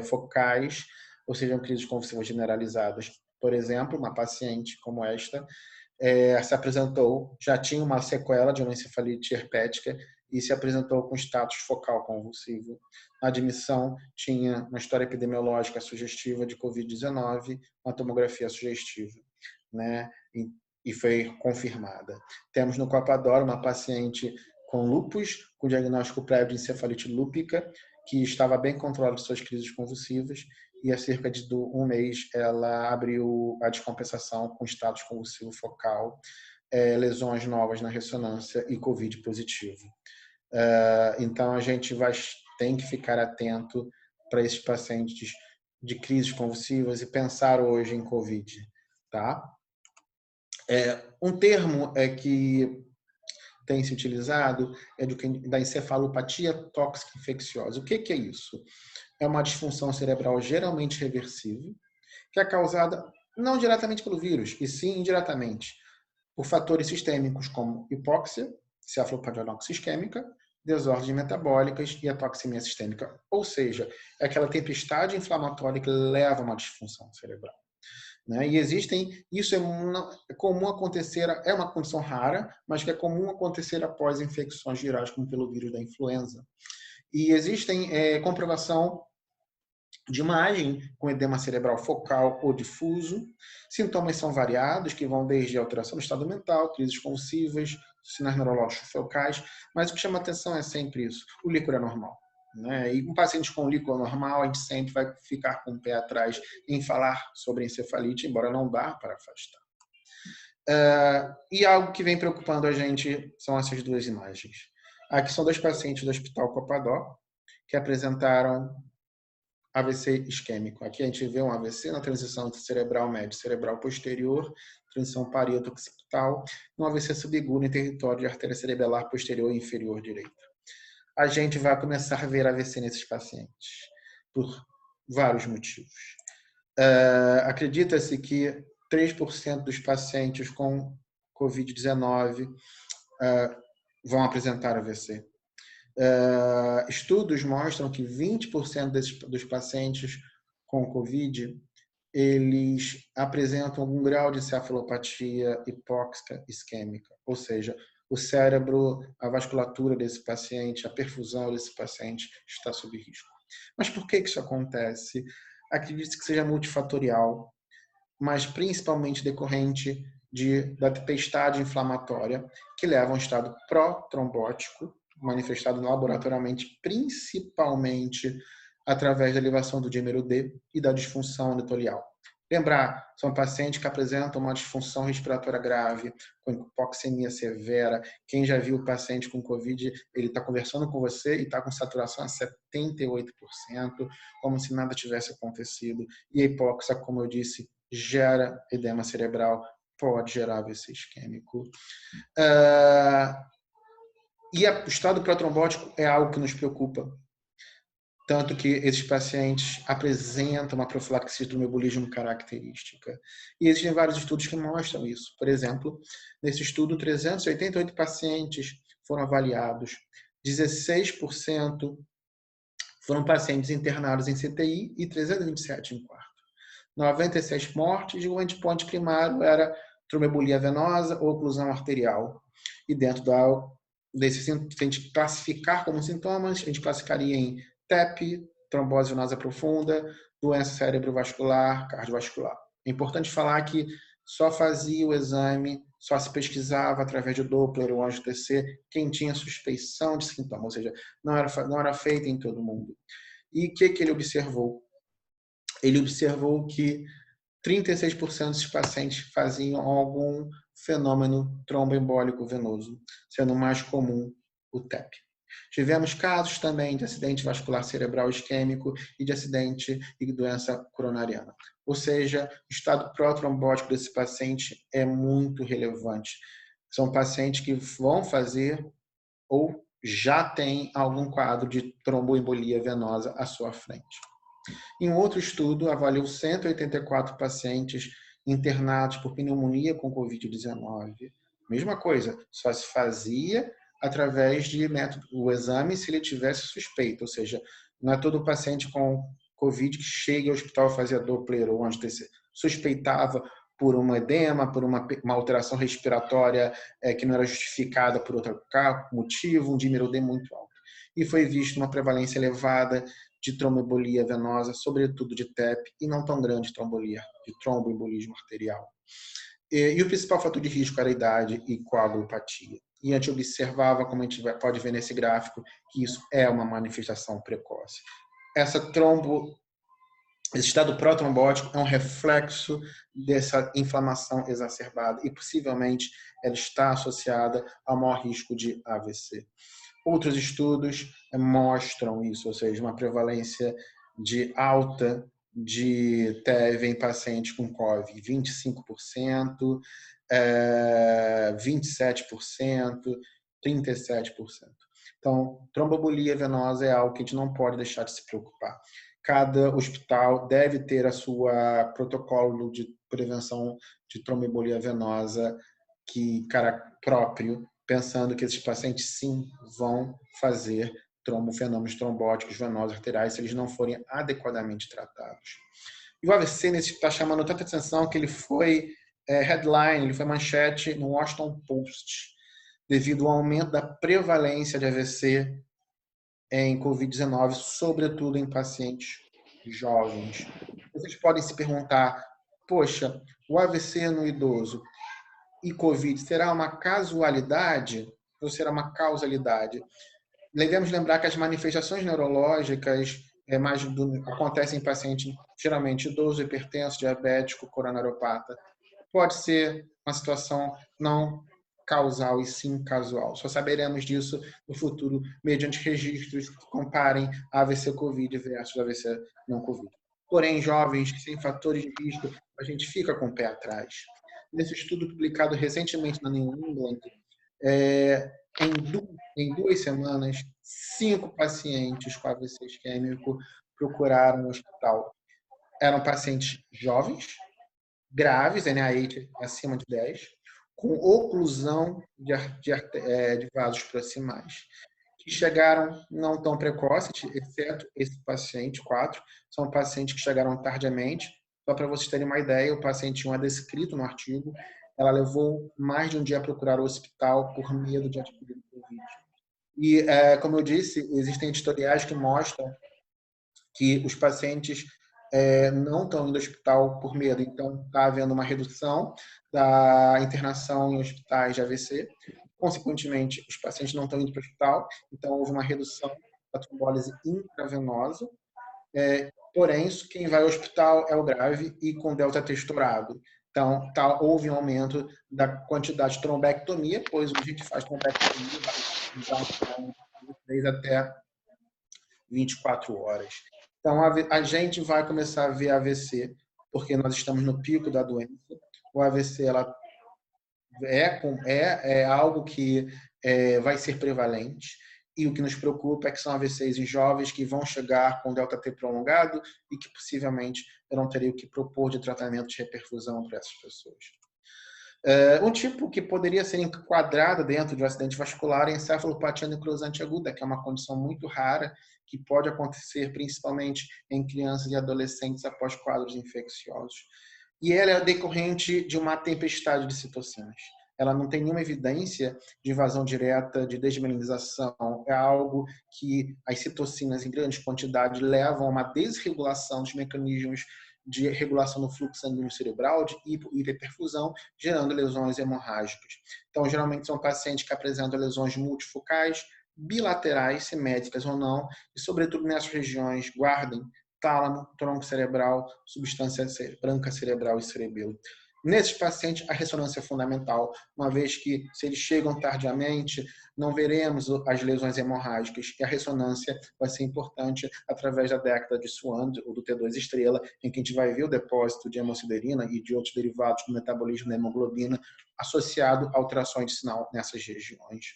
Speaker 2: focais ou sejam crises convulsivas generalizadas. Por exemplo, uma paciente como esta se apresentou, já tinha uma sequela de uma encefalite herpética e se apresentou com status focal convulsivo. Na admissão, tinha uma história epidemiológica sugestiva de Covid-19, uma tomografia sugestiva, né? E foi confirmada. Temos no Copador uma paciente com lúpus, com diagnóstico prévio de encefalite lúpica, que estava bem controlada de suas crises convulsivas, e há cerca de um mês ela abriu a descompensação com status convulsivo focal, lesões novas na ressonância e Covid positivo. Então, a gente tem que ficar atento para esses pacientes de crises convulsivas e pensar hoje em Covid. Tá? Um termo que tem se utilizado é da encefalopatia tóxica infecciosa. O que é isso? É uma disfunção cerebral geralmente reversível, que é causada não diretamente pelo vírus, e sim indiretamente por fatores sistêmicos como hipóxia, cefalopatia isquêmica, desordens metabólicas e a toxemia sistêmica. Ou seja, é aquela tempestade inflamatória que leva a uma disfunção cerebral. né? E isso é comum acontecer, é uma condição rara, mas que é comum acontecer após infecções virais, como pelo vírus da influenza. E existem comprovação de imagem com edema cerebral focal ou difuso. Sintomas são variados, que vão desde alteração do estado mental, crises convulsivas, sinais neurológicos focais, mas o que chama atenção é sempre isso, o líquor é normal. Né? E um paciente com líquor normal, a gente sempre vai ficar com o pé atrás em falar sobre encefalite, embora não dá para afastar. E algo que vem preocupando a gente são essas duas imagens. Aqui são 2 pacientes do Hospital Copadó que apresentaram AVC isquêmico. Aqui a gente vê um AVC na transição entre cerebral médio e cerebral posterior, transição parieto-occipital, um AVC subagudo em território de artéria cerebelar posterior e inferior direita. A gente vai começar a ver AVC nesses pacientes, por vários motivos. Acredita-se que 3% dos pacientes com Covid-19 vão apresentar AVC. Estudos mostram que 20% dos pacientes com Covid, eles apresentam algum grau de encefalopatia hipóxica isquêmica, ou seja, o cérebro, a vasculatura desse paciente, a perfusão desse paciente está sob risco. Mas por que isso acontece? Acredito que seja multifatorial, mas principalmente decorrente da tempestade inflamatória, que leva a um estado pró-trombótico, manifestado laboratorialmente, principalmente através da elevação do dímero D e da disfunção endotelial. Lembrar, são pacientes que apresentam uma disfunção respiratória grave, com hipoxemia severa. Quem já viu o paciente com Covid, ele está conversando com você e está com saturação a 78%, como se nada tivesse acontecido. E a hipóxia, como eu disse, gera edema cerebral, pode gerar AVC isquêmico. E o estado pró-trombótico é algo que nos preocupa. Tanto que esses pacientes apresentam uma profilaxia do tromboembolismo característica. E existem vários estudos que mostram isso. Por exemplo, nesse estudo, 388 pacientes foram avaliados. 16% foram pacientes internados em CTI e 327 em quarto. 96 mortes e o endpoint primário era tromboembolia venosa ou oclusão arterial. E dentro desses, se a gente classificar como sintomas, a gente classificaria em TEP, trombose venosa profunda, doença cerebrovascular, cardiovascular. É importante falar que só fazia o exame, só se pesquisava através de Doppler ou anjo-TC quem tinha suspeição de sintoma, ou seja, não era feito em todo mundo. E o que ele observou? Ele observou que 36% dos pacientes faziam algum fenômeno tromboembólico venoso, sendo mais comum o TEP. Tivemos casos também de acidente vascular cerebral isquêmico e de acidente e doença coronariana. Ou seja, o estado pró-trombótico desse paciente é muito relevante. São pacientes que vão fazer ou já têm algum quadro de tromboembolia venosa à sua frente. Em outro estudo, avaliou 184 pacientes internados por pneumonia com Covid-19. Mesma coisa, só se fazia através de método, o exame se ele tivesse suspeita, ou seja, não é todo paciente com Covid que chega ao hospital e fazia Doppler ou anjo-TC. Suspeitava por um edema, por uma alteração respiratória que não era justificada por outro motivo, um dímero D muito alto. E foi visto uma prevalência elevada de tromboembolia venosa, sobretudo de TEP, e não tão grande de tromboembolismo arterial. E o principal fator de risco era a idade e coagulopatia. E a gente observava, como a gente pode ver nesse gráfico, que isso é uma manifestação precoce. Esse estado pró-trombótico é um reflexo dessa inflamação exacerbada e possivelmente ela está associada ao maior risco de AVC. Outros estudos mostram isso, ou seja, uma prevalência de alta de TEV em pacientes com COVID, 25%, 27%, 37%. Então, tromboembolia venosa é algo que a gente não pode deixar de se preocupar. Cada hospital deve ter a sua protocolo de prevenção de tromboembolia venosa próprio, pensando que esses pacientes sim vão fazer fenômenos trombóticos venosos arteriais se eles não forem adequadamente tratados. E o AVC está chamando tanta atenção que ele foi headline, ele foi manchete no Washington Post, devido ao aumento da prevalência de AVC em Covid-19, sobretudo em pacientes jovens. Vocês podem se perguntar, poxa, o AVC no idoso e Covid será uma casualidade ou será uma causalidade? Devemos lembrar que as manifestações neurológicas acontecem em paciente geralmente idoso, hipertenso, diabético, coronariopata. Pode ser uma situação não causal e sim casual. Só saberemos disso no futuro mediante registros que comparem AVC-Covid versus AVC não Covid. Porém, jovens sem fatores de risco, a gente fica com o pé atrás. Nesse estudo publicado recentemente na New England, em 2 semanas, 5 pacientes com AVC isquêmico procuraram o hospital. Eram pacientes jovens, graves, NIH acima de 10, com oclusão de vasos proximais, que chegaram não tão precoce, exceto esse paciente, 4, são pacientes que chegaram tardiamente. Só para vocês terem uma ideia, o paciente 1 é descrito no artigo, ela levou mais de um dia a procurar o hospital por medo de adquirir o Covid. E, como eu disse, existem editoriais que mostram que os pacientes não estão indo ao hospital por medo. Então, está havendo uma redução da internação em hospitais de AVC. Consequentemente, os pacientes não estão indo para o hospital. Então, houve uma redução da trombólise intravenosa. Porém, quem vai ao hospital é o grave e com delta T estourado. Então, houve um aumento da quantidade de trombectomia, pois a gente faz trombectomia de 3 até 24 horas. Então, a gente vai começar a ver AVC, porque nós estamos no pico da doença. O AVC é algo que vai ser prevalente. E o que nos preocupa é que são AVCs em jovens que vão chegar com delta T prolongado e que possivelmente eu não teria o que propor de tratamento de reperfusão para essas pessoas. Um tipo que poderia ser enquadrado dentro de um acidente vascular é a encefalopatia necrosante aguda, que é uma condição muito rara que pode acontecer principalmente em crianças e adolescentes após quadros infecciosos. E ela é decorrente de uma tempestade de citocinas. Ela não tem nenhuma evidência de invasão direta, de desmielinização. É algo que as citocinas em grandes quantidades levam a uma desregulação dos mecanismos de regulação do fluxo sanguíneo cerebral, de hiperperfusão, gerando lesões hemorrágicas. Então, geralmente são pacientes que apresentam lesões multifocais, bilaterais, simétricas ou não, e sobretudo nessas regiões, guardem tálamo, tronco cerebral, substância branca cerebral e cerebelo. Nesses pacientes, a ressonância é fundamental, uma vez que, se eles chegam tardiamente, não veremos as lesões hemorrágicas, e a ressonância vai ser importante através da década de Swan, ou do T2 estrela, em que a gente vai ver o depósito de hemociderina e de outros derivados do metabolismo da hemoglobina associado a alterações de sinal nessas regiões.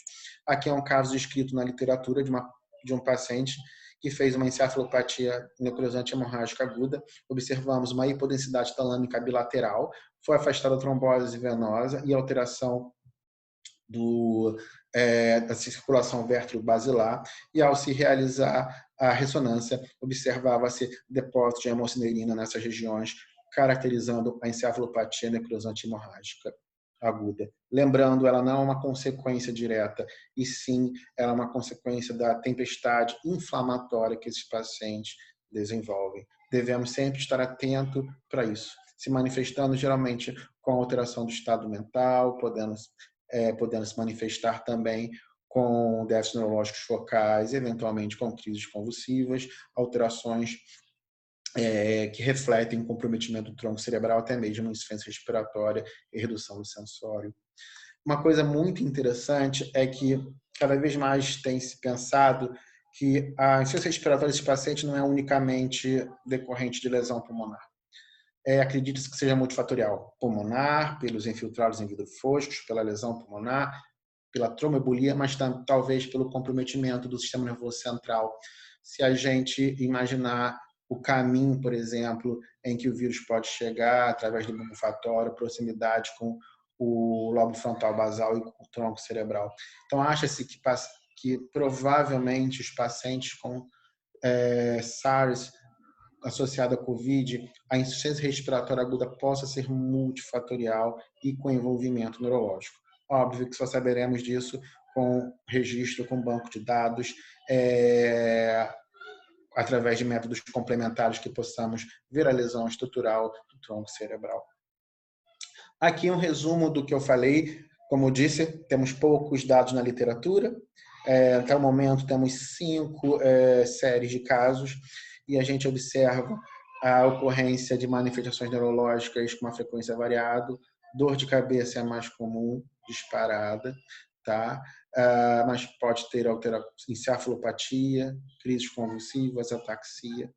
Speaker 2: Aqui é um caso descrito na literatura de um paciente que fez uma encefalopatia necrosante hemorrágica aguda. Observamos uma hipodensidade talâmica bilateral, foi afastada a trombose venosa e alteração da circulação vértebro-basilar, e ao se realizar a ressonância, observava-se depósito de hemociderina nessas regiões, caracterizando a encefalopatia necrosante hemorrágica aguda. Lembrando, ela não é uma consequência direta, e sim ela é uma consequência da tempestade inflamatória que esses pacientes desenvolvem. Devemos sempre estar atento para isso, se manifestando geralmente com alteração do estado mental, podendo se manifestar também com déficits neurológicos focais, eventualmente com crises convulsivas, alterações que refletem comprometimento do tronco cerebral, até mesmo insuficiência respiratória e redução do sensório. Uma coisa muito interessante é que cada vez mais tem se pensado que a insuficiência respiratória desse paciente não é unicamente decorrente de lesão pulmonar. Acredita-se que seja multifatorial, pulmonar, pelos infiltrados em vidro foscos, pela lesão pulmonar, pela tromboembolia, mas talvez pelo comprometimento do sistema nervoso central. Se a gente imaginar o caminho, por exemplo, em que o vírus pode chegar através do bulbo olfatório, proximidade com o lobo frontal basal e com o tronco cerebral. Então, acha-se que que provavelmente os pacientes com SARS associada à COVID, a insuficiência respiratória aguda possa ser multifatorial e com envolvimento neurológico. Óbvio que só saberemos disso com registro, com banco de dados, através de métodos complementares que possamos ver a lesão estrutural do tronco cerebral. Aqui um resumo do que eu falei. Como eu disse, temos poucos dados na literatura. Até o momento temos 5 séries de casos e a gente observa a ocorrência de manifestações neurológicas com uma frequência variada. Dor de cabeça é a mais comum, disparada, tá? Mas pode ter encefalopatia, crises convulsivas, ataxia.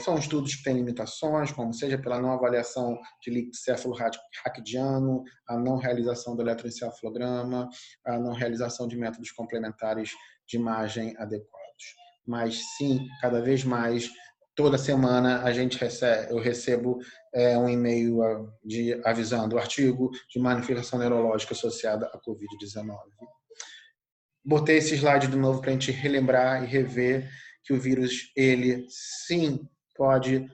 Speaker 2: São estudos que têm limitações, como seja pela não avaliação de líquido cefalorraquidiano, a não realização do eletroencefalograma, a não realização de métodos complementares de imagem adequados. Mas sim, cada vez mais, toda semana eu recebo um e-mail avisando o artigo de manifestação neurológica associada à COVID-19. Botei esse slide de novo para a gente relembrar e rever que o vírus, ele sim pode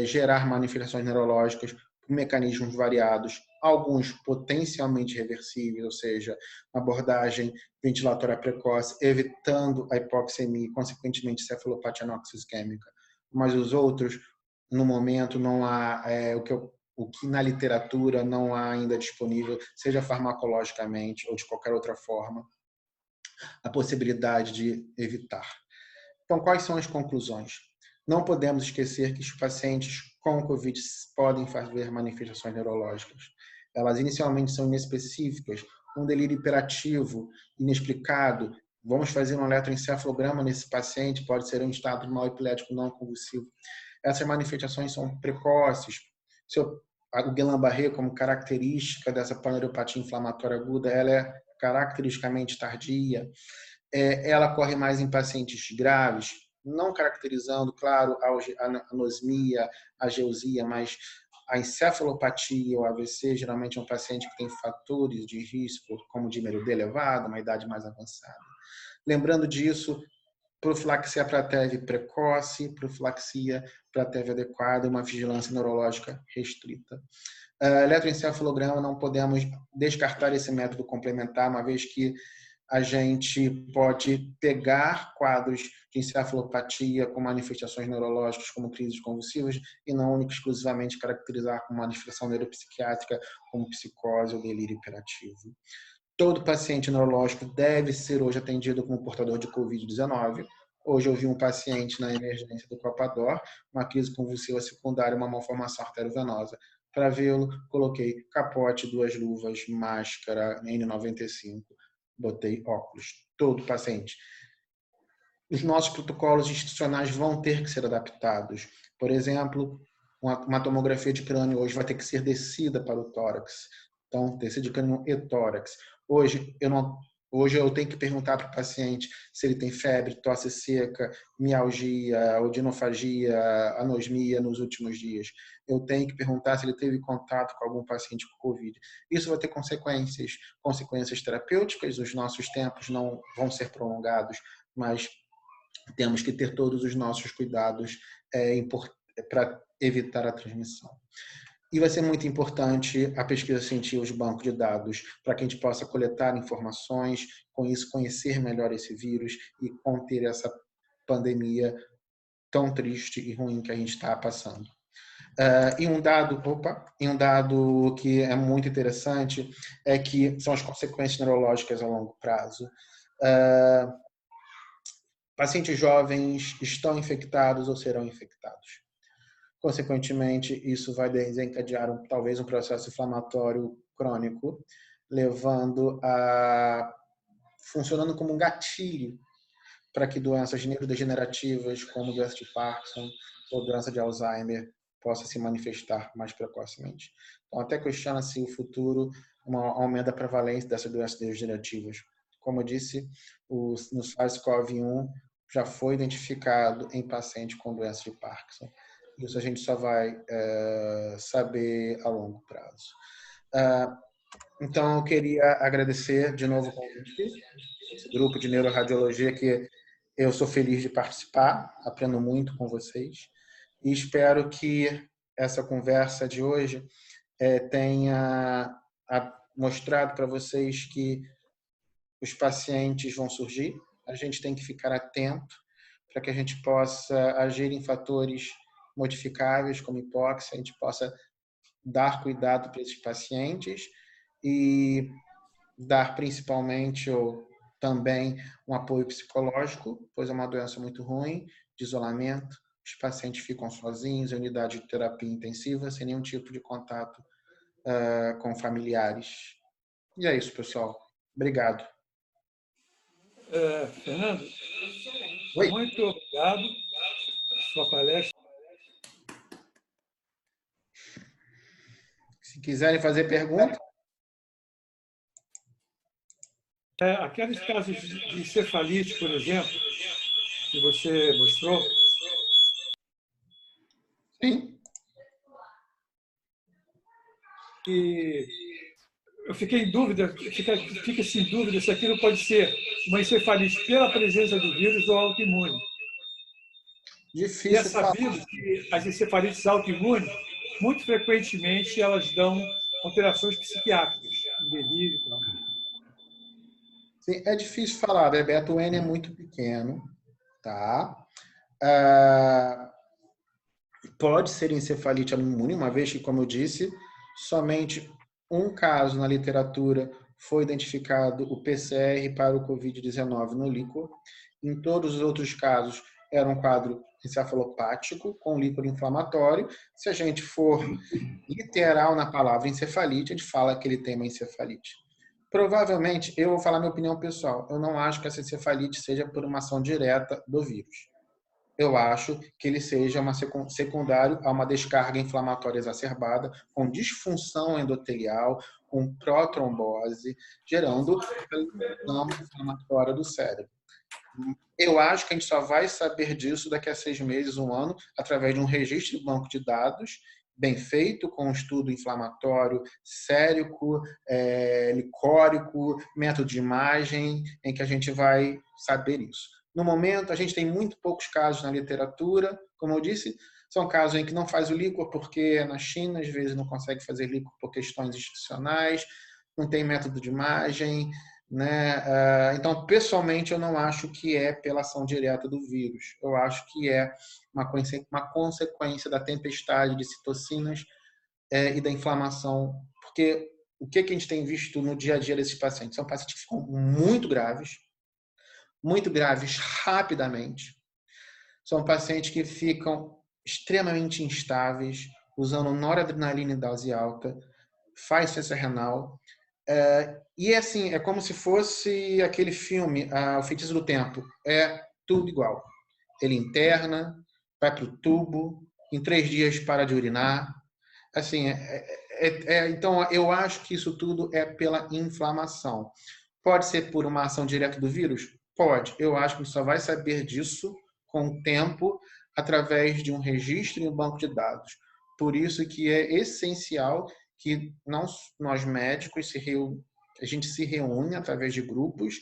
Speaker 2: gerar manifestações neurológicas por mecanismos variados, alguns potencialmente reversíveis, ou seja, uma abordagem ventilatória precoce, evitando a hipoxemia e, consequentemente, cefalopatia anoxia-isquêmica. Mas os outros, no momento, não há o que na literatura não há ainda disponível, seja farmacologicamente ou de qualquer outra forma, a possibilidade de evitar. Então, quais são as conclusões? Não podemos esquecer que os pacientes com Covid podem fazer manifestações neurológicas. Elas inicialmente são inespecíficas, um delírio hiperativo, inexplicado. Vamos fazer um eletroencefalograma nesse paciente, pode ser um estado mal epilético não convulsivo. Essas manifestações são precoces. O Guillain-Barré, como característica dessa paneuropatia inflamatória aguda, ela é caracteristicamente tardia. Ela ocorre mais em pacientes graves, não caracterizando, claro, a anosmia, a ageusia, mas a encefalopatia ou AVC geralmente é um paciente que tem fatores de risco, como dímero D elevado, uma idade mais avançada. Lembrando disso, profilaxia para TEV precoce, profilaxia para TEV adequada, uma vigilância neurológica restrita. Eletroencefalograma, não podemos descartar esse método complementar, uma vez que a gente pode pegar quadros de encefalopatia com manifestações neurológicas como crises convulsivas e não única e exclusivamente caracterizar como manifestação neuropsiquiátrica como psicose ou delírio hiperativo. Todo paciente neurológico deve ser hoje atendido como portador de Covid-19. Hoje eu vi um paciente na emergência do Copador, uma crise convulsiva secundária, uma malformação arteriovenosa. Para vê-lo, coloquei capote, 2 luvas, máscara, N95, botei óculos. Todo paciente. Os nossos protocolos institucionais vão ter que ser adaptados. Por exemplo, uma tomografia de crânio hoje vai ter que ser descida para o tórax. Então, descida de crânio e tórax. Hoje eu tenho que perguntar para o paciente se ele tem febre, tosse seca, mialgia, odinofagia, anosmia nos últimos dias. Eu tenho que perguntar se ele teve contato com algum paciente com Covid. Isso vai ter consequências terapêuticas. Os nossos tempos não vão ser prolongados, mas temos que ter todos os nossos cuidados para evitar a transmissão. E vai ser muito importante a pesquisa científica, os bancos de dados, para que a gente possa coletar informações, com isso conhecer melhor esse vírus e conter essa pandemia tão triste e ruim que a gente está passando. E um dado que é muito interessante é que são as consequências neurológicas a longo prazo. Pacientes jovens estão infectados ou serão infectados. Consequentemente, isso vai desencadear talvez um processo inflamatório crônico, funcionando como um gatilho para que doenças neurodegenerativas, como doença de Parkinson ou doença de Alzheimer, possam se manifestar mais precocemente. Então, até questiona-se o futuro, um aumento da prevalência dessas doenças neurodegenerativas. Como eu disse, no SARS-CoV-1 já foi identificado em paciente com doença de Parkinson. Isso a gente só vai saber a longo prazo. Então, eu queria agradecer de novo o convite, esse grupo de neuroradiologia que eu sou feliz de participar, aprendo muito com vocês e espero que essa conversa de hoje tenha mostrado para vocês que os pacientes vão surgir, a gente tem que ficar atento para que a gente possa agir em fatores modificáveis, como hipóxia, a gente possa dar cuidado para esses pacientes e dar principalmente ou também um apoio psicológico, pois é uma doença muito ruim, de isolamento. Os pacientes ficam sozinhos em unidade de terapia intensiva, sem nenhum tipo de contato com familiares. E é isso, pessoal. Obrigado.
Speaker 1: Fernando,
Speaker 2: Oi.
Speaker 1: muito obrigado pela sua palestra.
Speaker 2: Se quiserem fazer pergunta.
Speaker 1: Aqueles casos de encefalite, por exemplo, que você mostrou,
Speaker 2: Sim.
Speaker 1: e eu fiquei em dúvida, fica-se em dúvida se aquilo pode ser uma encefalite pela presença do vírus ou autoimune. E é
Speaker 2: Difícil falar.
Speaker 1: sabido que as encefalites autoimunes, muito frequentemente, elas dão alterações psiquiátricas, delírio e tal.
Speaker 2: Sim, é difícil falar, Bebeto. O N é muito pequeno, tá? Ah, pode ser encefalite autoimune, uma vez que, como eu disse, somente um caso na literatura foi identificado o PCR para o Covid-19 no líquor. Em todos os outros casos, era um quadro encefalopático com líquor inflamatório. Se a gente for literal na palavra encefalite, a gente fala que ele tem uma encefalite. Provavelmente, eu vou falar minha opinião pessoal, eu não acho que essa encefalite seja por uma ação direta do vírus. Eu acho que ele seja secundário a uma descarga inflamatória exacerbada, com disfunção endotelial, com protrombose, gerando lesão inflamatória do cérebro. Eu acho que a gente só vai saber disso daqui a 6 meses, um ano, através de um registro de banco de dados bem feito, com um estudo inflamatório sérico, licórico, método de imagem, em que a gente vai saber isso. No momento, a gente tem muito poucos casos na literatura, como eu disse, são casos em que não faz o líquor porque na China, às vezes não consegue fazer líquor por questões institucionais, não tem método de imagem, né? Então, pessoalmente, eu não acho que é pela ação direta do vírus. Eu acho que é uma consequência da tempestade de citocinas e da inflamação. Porque o que a gente tem visto no dia a dia desses pacientes? São pacientes que ficam muito graves rapidamente. São pacientes que ficam extremamente instáveis, usando noradrenalina em dose alta, faz ciência renal. E assim, é como se fosse aquele filme, O Feitiço do Tempo. É tudo igual. Ele interna, vai para o tubo, em 3 dias para de urinar. Assim, então, eu acho que isso tudo é pela inflamação. Pode ser por uma ação direta do vírus? Pode. Eu acho que a gente só vai saber disso com o tempo, através de um registro em um banco de dados. Por isso que é essencial que nós médicos a gente se reúne através de grupos,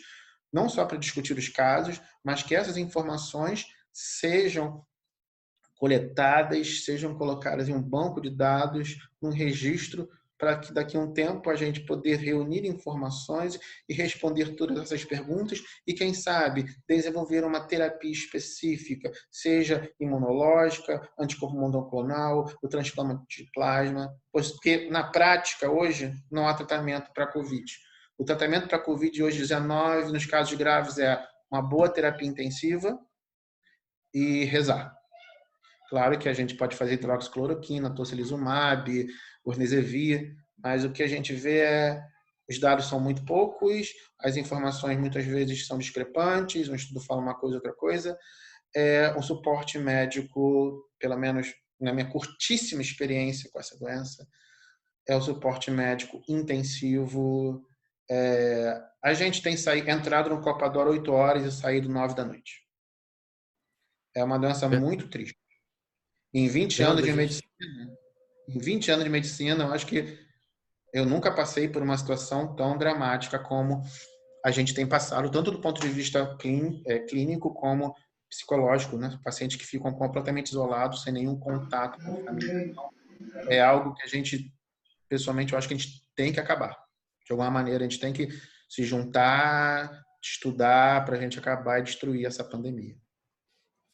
Speaker 2: não só para discutir os casos, mas que essas informações sejam coletadas, sejam colocadas em um banco de dados, um registro, para que daqui a um tempo a gente poder reunir informações e responder todas essas perguntas e, quem sabe, desenvolver uma terapia específica, seja imunológica, anticorpo monoclonal, o transplante de plasma, porque na prática hoje não há tratamento para COVID. O tratamento para COVID hoje 19, nos casos graves, é uma boa terapia intensiva e rezar. Claro que a gente pode fazer hidroxicloroquina, tocilizumab, ornizevir, mas o que a gente vê os dados são muito poucos, as informações muitas vezes são discrepantes, um estudo fala uma coisa, outra coisa. Um suporte médico, pelo menos na minha curtíssima experiência com essa doença, é o suporte médico intensivo. A gente tem entrado no Copador 8 horas e saído 9 da noite. É uma doença muito triste. Em 20 anos de medicina, eu acho que eu nunca passei por uma situação tão dramática como a gente tem passado, tanto do ponto de vista clínico como psicológico, né? Pacientes que ficam completamente isolados, sem nenhum contato com a família. É algo que a gente, pessoalmente, eu acho que a gente tem que acabar. De alguma maneira, a gente tem que se juntar, estudar para a gente acabar e destruir essa pandemia.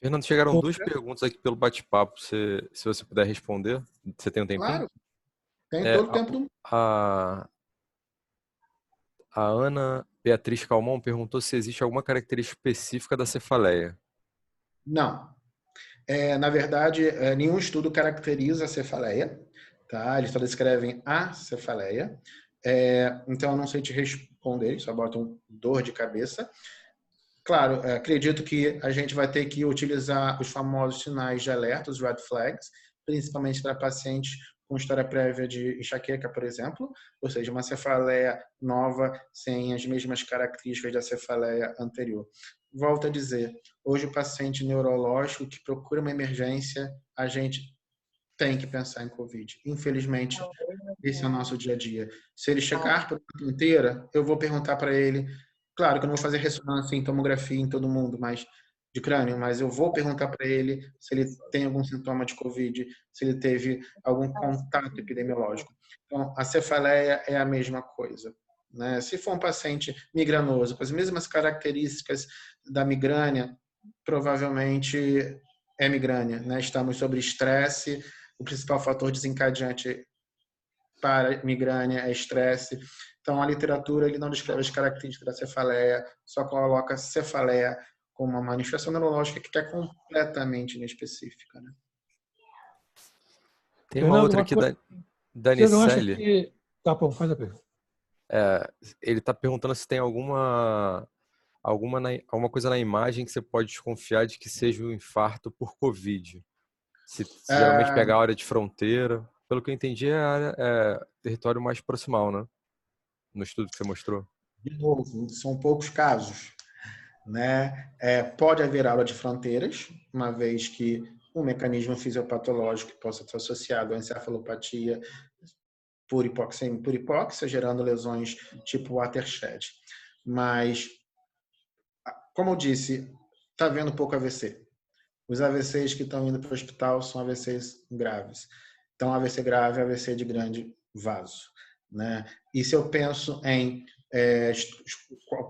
Speaker 3: Fernando, chegaram duas perguntas aqui pelo bate-papo. Se você puder responder, você tem um tempinho?
Speaker 2: Claro, tem todo o tempo do mundo.
Speaker 3: A Ana Beatriz Calmon perguntou se existe alguma característica específica da cefaleia.
Speaker 2: Não. Na verdade, nenhum estudo caracteriza a cefaleia. Tá? Eles só descrevem a cefaleia. Então, eu não sei te responder, só botam dor de cabeça. Claro, acredito que a gente vai ter que utilizar os famosos sinais de alerta, os red flags, principalmente para pacientes com história prévia de enxaqueca, por exemplo, ou seja, uma cefaleia nova sem as mesmas características da cefaleia anterior. Volto a dizer, hoje o paciente neurológico que procura uma emergência, a gente tem que pensar em Covid. Infelizmente, esse é o nosso dia a dia. Se ele chegar por uma inteira, eu vou perguntar para ele, claro que eu não vou fazer ressonância em tomografia em todo mundo, mas de crânio, mas eu vou perguntar para ele se ele tem algum sintoma de Covid, se ele teve algum contato epidemiológico. Então, a cefaleia é a mesma coisa, né? Se for um paciente migranoso, com as mesmas características da migrânia, provavelmente é migrânia, né? Estamos sobre estresse, o principal fator desencadeante para migrânia é estresse. Então, a literatura ele não descreve as características da cefaleia, só coloca cefaleia como uma manifestação neurológica que é completamente inespecífica. Né?
Speaker 3: Tem uma outra aqui da Nicele.
Speaker 1: Que... Tá bom, faz a pergunta.
Speaker 3: Ele está perguntando se tem alguma coisa na imagem que você pode desconfiar de que seja um infarto por Covid. Se geralmente pegar a área de fronteira. Pelo que eu entendi, é território mais proximal, né? No estudo que você mostrou.
Speaker 2: De novo, são poucos casos. Né? Pode haver aura de fronteiras, uma vez que um mecanismo fisiopatológico que possa estar associado à encefalopatia por hipóxia, gerando lesões tipo watershed. Mas, como eu disse, está havendo pouco AVC. Os AVCs que estão indo para o hospital são AVCs graves. Então, AVC grave é AVC de grande vaso. Né? E se eu penso em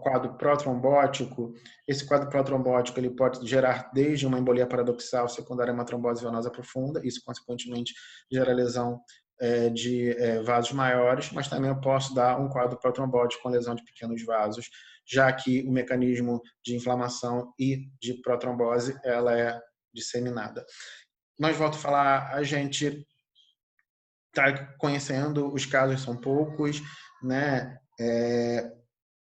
Speaker 2: quadro protrombótico, esse quadro protrombótico ele pode gerar desde uma embolia paradoxal secundária a uma trombose venosa profunda, isso consequentemente gera lesão de vasos maiores, mas também eu posso dar um quadro protrombótico com lesão de pequenos vasos, já que o mecanismo de inflamação e de protrombose ela é disseminada. Mas volto a falar, a gente está conhecendo, os casos são poucos, né?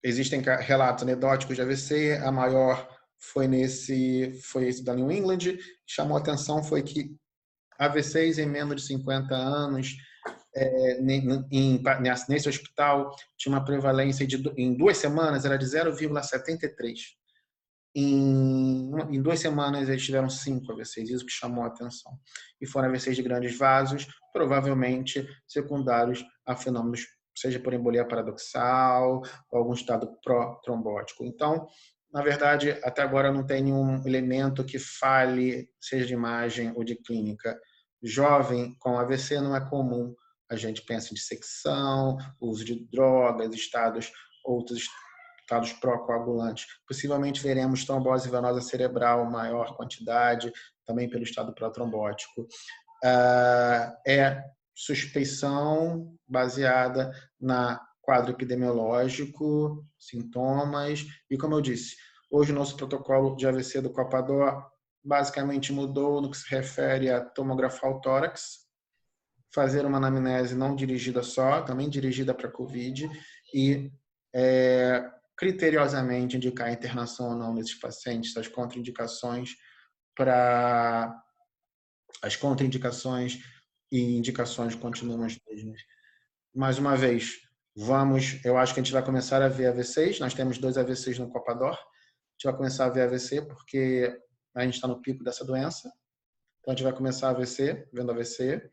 Speaker 2: Existem relatos anedóticos de AVC, a maior foi esse da New England, chamou a atenção foi que AVCs em menos de 50 anos, nesse hospital, tinha uma prevalência em 2 semanas, era de 0,73. Em 2 semanas eles tiveram 5 AVCs, isso que chamou a atenção. E foram AVCs de grandes vasos, provavelmente secundários a fenômenos, seja por embolia paradoxal ou algum estado pró-trombótico. Então, na verdade, até agora não tem nenhum elemento que fale, seja de imagem ou de clínica. Jovem com AVC não é comum. A gente pensa em dissecção, uso de drogas, outros estados pró-coagulantes. Possivelmente veremos trombose venosa cerebral, maior quantidade, também pelo estado pró-trombótico. Suspeição baseada na quadro epidemiológico, sintomas, e como eu disse, hoje o nosso protocolo de AVC do Copador basicamente mudou no que se refere a tomografar o tórax, fazer uma anamnese não dirigida só, também dirigida para COVID, e criteriosamente indicar a internação ou não desses pacientes, as contraindicações e indicações continuam as mesmas. Mais uma vez, eu acho que a gente vai começar a ver AVCs, nós temos 2 AVCs no Copador, a gente vai começar a ver AVC porque a gente está no pico dessa doença, então a gente vai começar vendo AVC,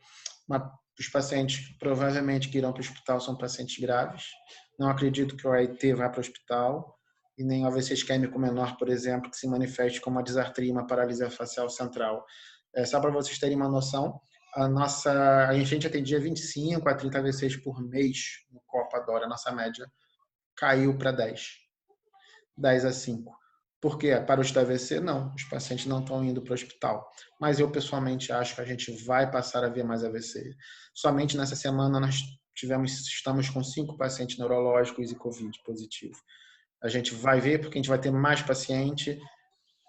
Speaker 2: mas Os pacientes provavelmente que irão para o hospital são pacientes graves. Não acredito que o AIT vá para o hospital e nem o AVC isquêmico menor, por exemplo, que se manifeste como uma disartria, uma paralisia facial central. Só para vocês terem uma noção, a gente atendia 25 a 30 AVCs por mês no Copa Dora, a nossa média caiu para 10 a 5. Por quê? Para os da AVC, não. Os pacientes não estão indo para o hospital. Mas eu, pessoalmente, acho que a gente vai passar a ver mais AVC. Somente nessa semana nós estamos com 5 pacientes neurológicos e Covid positivo. A gente vai ver porque a gente vai ter mais paciente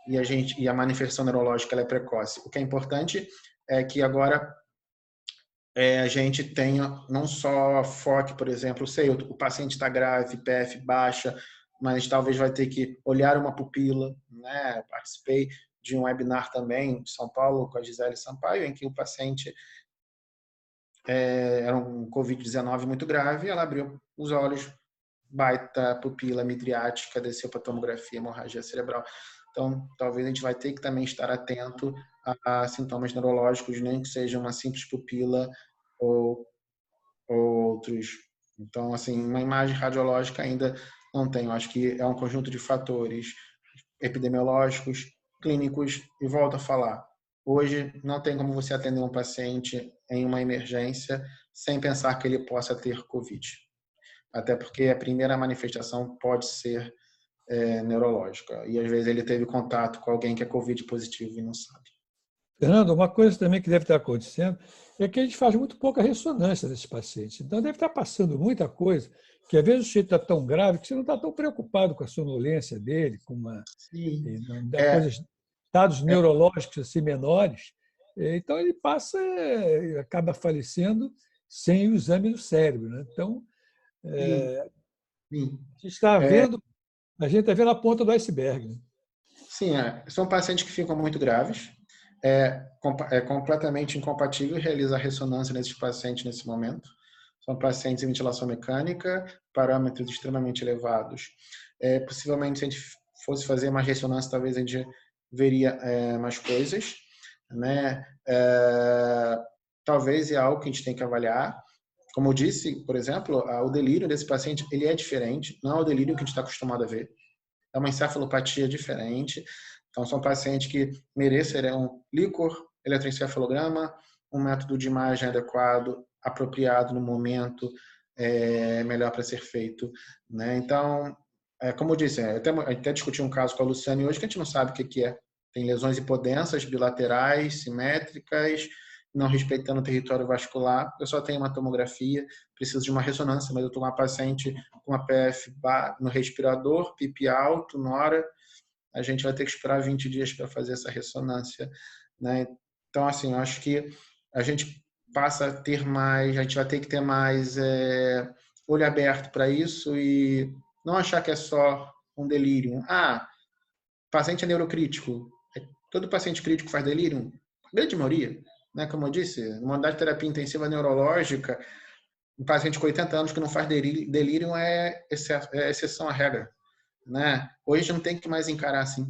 Speaker 2: e a manifestação neurológica ela é precoce. O que é importante é que agora a gente tenha não só foco, por exemplo, o paciente está grave, PF baixa, mas talvez vai ter que olhar uma pupila, né? Participei de um webinar também de São Paulo com a Gisele Sampaio, em que o paciente era um Covid-19 muito grave, ela abriu os olhos, baita pupila midriática, desceu para tomografia, hemorragia cerebral. Então, talvez a gente vai ter que também estar atento a sintomas neurológicos, nem que seja uma simples pupila ou outros. Então, assim, uma imagem radiológica ainda não tem. Eu acho que é um conjunto de fatores epidemiológicos, clínicos, e volto a falar. Hoje, não tem como você atender um paciente em uma emergência sem pensar que ele possa ter Covid. Até porque a primeira manifestação pode ser neurológica. E, às vezes, ele teve contato com alguém que é Covid positivo e não sabe.
Speaker 1: Fernando, uma coisa também que deve estar acontecendo é que a gente faz muito pouca ressonância desses pacientes. Então, deve estar passando muita coisa, que às vezes o sujeito está tão grave que você não está tão preocupado com a sonolência dele, com coisas, dados neurológicos assim menores. Então, ele acaba falecendo sem o exame do cérebro, né? Então, a gente está vendo a ponta do iceberg, né?
Speaker 2: Sim, são pacientes que ficam muito graves. É completamente incompatível realizar ressonância nesses pacientes nesse momento. São pacientes em ventilação mecânica, parâmetros extremamente elevados. Possivelmente, se a gente fosse fazer mais ressonância, talvez a gente veria mais coisas, né? Talvez é algo que a gente tem que avaliar. Como eu disse, por exemplo, o delírio desse paciente ele é diferente, não é o delírio que a gente está acostumado a ver. É uma encefalopatia diferente. Então, são pacientes que merecerão líquor, eletroencefalograma, um método de imagem adequado, apropriado no momento, melhor para ser feito, né? Então, como eu disse, até discuti um caso com a Luciane hoje que a gente não sabe o que é. Tem lesões hipodensas, bilaterais, simétricas, não respeitando o território vascular. Eu só tenho uma tomografia, preciso de uma ressonância, mas eu estou com uma paciente com uma PF no respirador, PIP alto, nora, a gente vai ter que esperar 20 dias para fazer essa ressonância, né? Então, assim, eu acho que a gente passa a ter mais, a gente vai ter que ter mais olho aberto para isso e não achar que é só um delírio. Paciente é neurocrítico. Todo paciente crítico faz delírio? A grande maioria, né? Como eu disse, uma unidade de terapia intensiva neurológica, um paciente com 80 anos que não faz delírio é exceção à regra, né? Hoje não tem que mais encarar assim,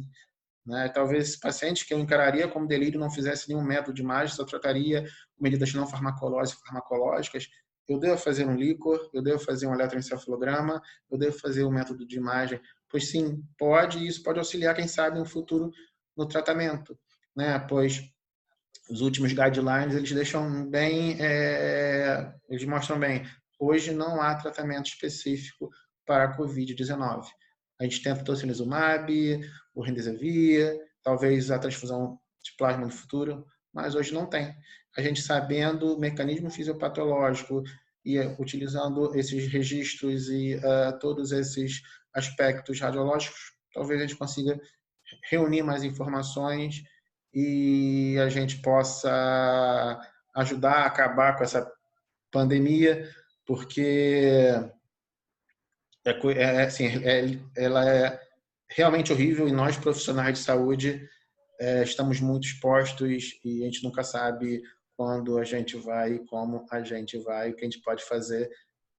Speaker 2: né? Talvez esse paciente que eu encararia como delírio não fizesse nenhum método de imagem, só trataria medidas não farmacológicas. Eu devo fazer um líquor, eu devo fazer um eletroencefalograma, eu devo fazer um método de imagem. Pois sim, e isso pode auxiliar, quem sabe, no futuro no tratamento, né? Pois os últimos guidelines eles deixam bem, eles mostram bem. Hoje não há tratamento específico para a Covid-19. A gente tenta o tocilizumab, o remdesivir, talvez a transfusão de plasma no futuro, mas hoje não tem. A gente sabendo o mecanismo fisiopatológico e utilizando esses registros e todos esses aspectos radiológicos, talvez a gente consiga reunir mais informações e a gente possa ajudar a acabar com essa pandemia, porque ela é realmente horrível e nós, profissionais de saúde, estamos muito expostos e a gente nunca sabe quando a gente vai, como a gente vai, o que a gente pode fazer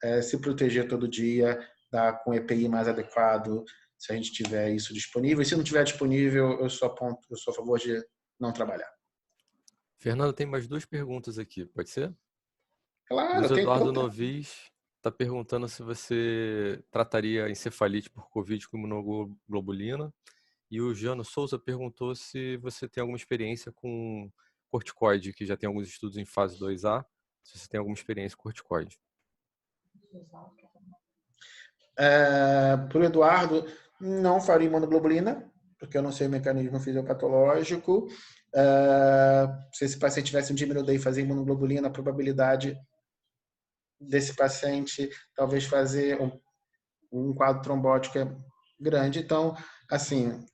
Speaker 2: é se proteger todo dia, com EPI mais adequado, se a gente tiver isso disponível. E se não tiver disponível, eu sou a favor de não trabalhar.
Speaker 3: Fernando, tem mais 2 perguntas aqui, pode ser?
Speaker 2: Claro,
Speaker 3: Luiz
Speaker 2: tem
Speaker 3: Eduardo
Speaker 2: todo.
Speaker 3: Novis está perguntando se você trataria encefalite por Covid com imunoglobulina. E o Jano Souza perguntou se você tem alguma experiência com corticoide, que já tem alguns estudos em fase 2A, se você tem alguma experiência com corticoide.
Speaker 2: Para o Eduardo, não faria imunoglobulina, porque eu não sei o mecanismo fisiopatológico. Se esse paciente tivesse um dímero D e fazer imunoglobulina, a probabilidade desse paciente talvez fazer um quadro trombótico é grande. Então, assim,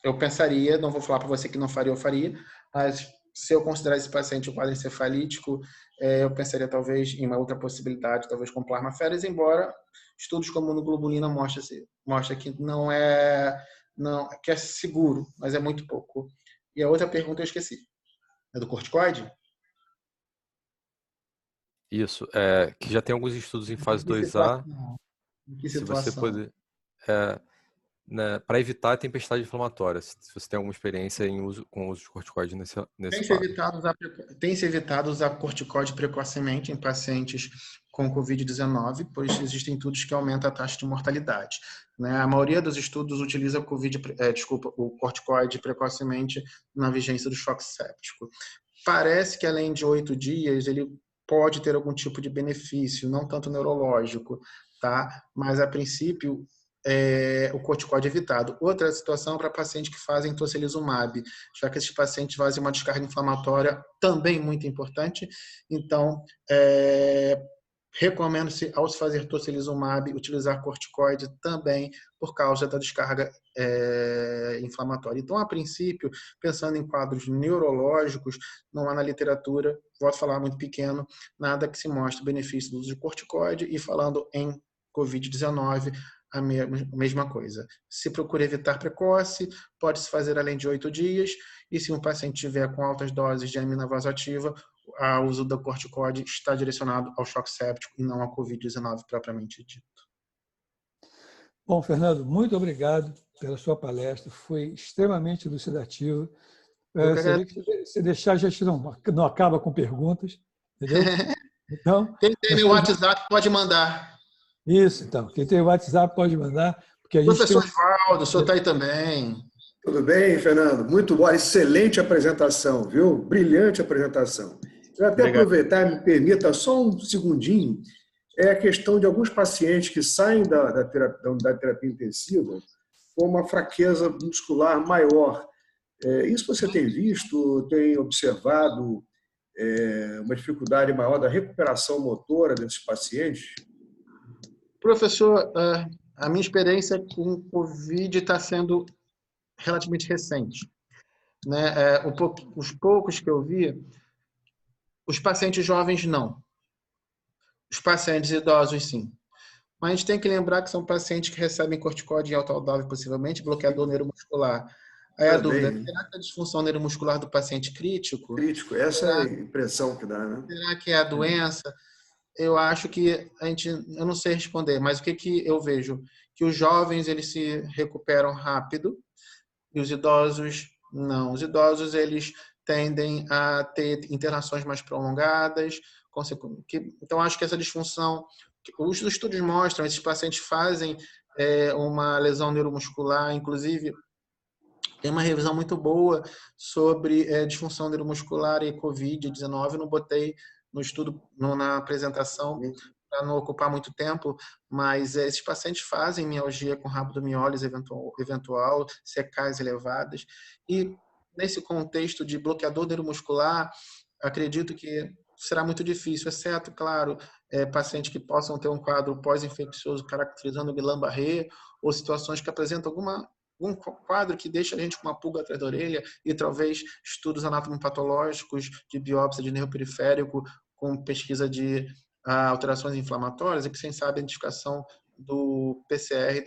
Speaker 2: eu pensaria, não vou falar para você que não faria, eu faria, mas se eu considerar esse paciente um quadro encefalítico, eu pensaria talvez em uma outra possibilidade, talvez com plasmaféreas, embora estudos como imunoglobulina mostra que que é seguro, mas é muito pouco. E a outra pergunta eu esqueci. É do corticoide?
Speaker 3: Isso, que já tem alguns estudos em fase
Speaker 2: Em que
Speaker 3: 2A,
Speaker 2: situação? Em que
Speaker 3: se você
Speaker 2: situação?
Speaker 3: puder, é, né, para evitar a tempestade inflamatória, se você tem alguma experiência com o uso de corticoide nesse quadro.
Speaker 2: Tem se evitado usar corticoide precocemente em pacientes com Covid-19, pois existem estudos que aumentam a taxa de mortalidade. Né? A maioria dos estudos utiliza o corticoide precocemente na vigência do choque séptico. Parece que além de 8 dias, ele pode ter algum tipo de benefício, não tanto neurológico, tá? Mas a princípio o corticoide é evitado. Outra situação para pacientes que fazem tocilizumab, já que esses pacientes fazem uma descarga inflamatória também muito importante. Então, recomendo-se, ao se fazer tocilizumab, utilizar corticoide também por causa da descarga inflamatória. Então, a princípio, pensando em quadros neurológicos, não há na literatura, vou falar muito pequeno, nada que se mostre benefício do uso de corticoide. E falando em Covid-19, a mesma coisa. Se procura evitar precoce, pode-se fazer além de 8 dias, e se um paciente tiver com altas doses de amina vasoativa, o uso da corticoide está direcionado ao choque séptico e não à Covid-19 propriamente dito.
Speaker 1: Bom, Fernando, muito obrigado pela sua palestra, foi extremamente elucidativa. Você vê que se deixar, a gente não acaba com perguntas, entendeu? Então,
Speaker 2: Quem tem meu WhatsApp pode mandar.
Speaker 1: Isso, então. Quem tem o WhatsApp pode mandar, porque a gente
Speaker 2: Professor
Speaker 1: tem...
Speaker 2: Osvaldo, o senhor está aí também.
Speaker 4: Tudo bem, Fernando? Muito boa, excelente apresentação, viu? Brilhante apresentação. Eu até
Speaker 2: Obrigado.
Speaker 4: aproveitar, me permita só um segundinho, é a questão de alguns pacientes que saem da terapia intensiva com uma fraqueza muscular maior. Isso você tem visto, tem observado uma dificuldade maior da recuperação motora desses pacientes?
Speaker 2: Professor, a minha experiência com o Covid está sendo relativamente recente. Né? Os poucos que eu vi, os pacientes jovens não. Os pacientes idosos, sim. Mas a gente tem que lembrar que são pacientes que recebem corticóide em alta dose, possivelmente, bloqueador neuromuscular. Aí a dúvida, será que a disfunção neuromuscular do paciente crítico?
Speaker 4: Crítico, essa é a impressão que dá, né?
Speaker 2: Será que é a doença? Eu acho que eu não sei responder, mas o que eu vejo? Que os jovens, eles se recuperam rápido e os idosos não. Os idosos, eles tendem a ter internações mais prolongadas. Então, acho que essa disfunção... Os estudos mostram, esses pacientes fazem uma lesão neuromuscular, inclusive tem uma revisão muito boa sobre disfunção neuromuscular e Covid-19. Não botei no estudo, na apresentação, para não ocupar muito tempo, mas esses pacientes fazem mialgia com rabdomiólise eventual, CKs elevadas, e nesse contexto de bloqueador neuromuscular, acredito que será muito difícil, exceto, claro, pacientes que possam ter um quadro pós-infeccioso caracterizando Guillain-Barré, ou situações que apresentam um quadro que deixa a gente com uma pulga atrás da orelha, e talvez estudos anatomopatológicos de biópsia de nervo periférico com pesquisa de alterações inflamatórias, e que sem sabe a identificação do PCR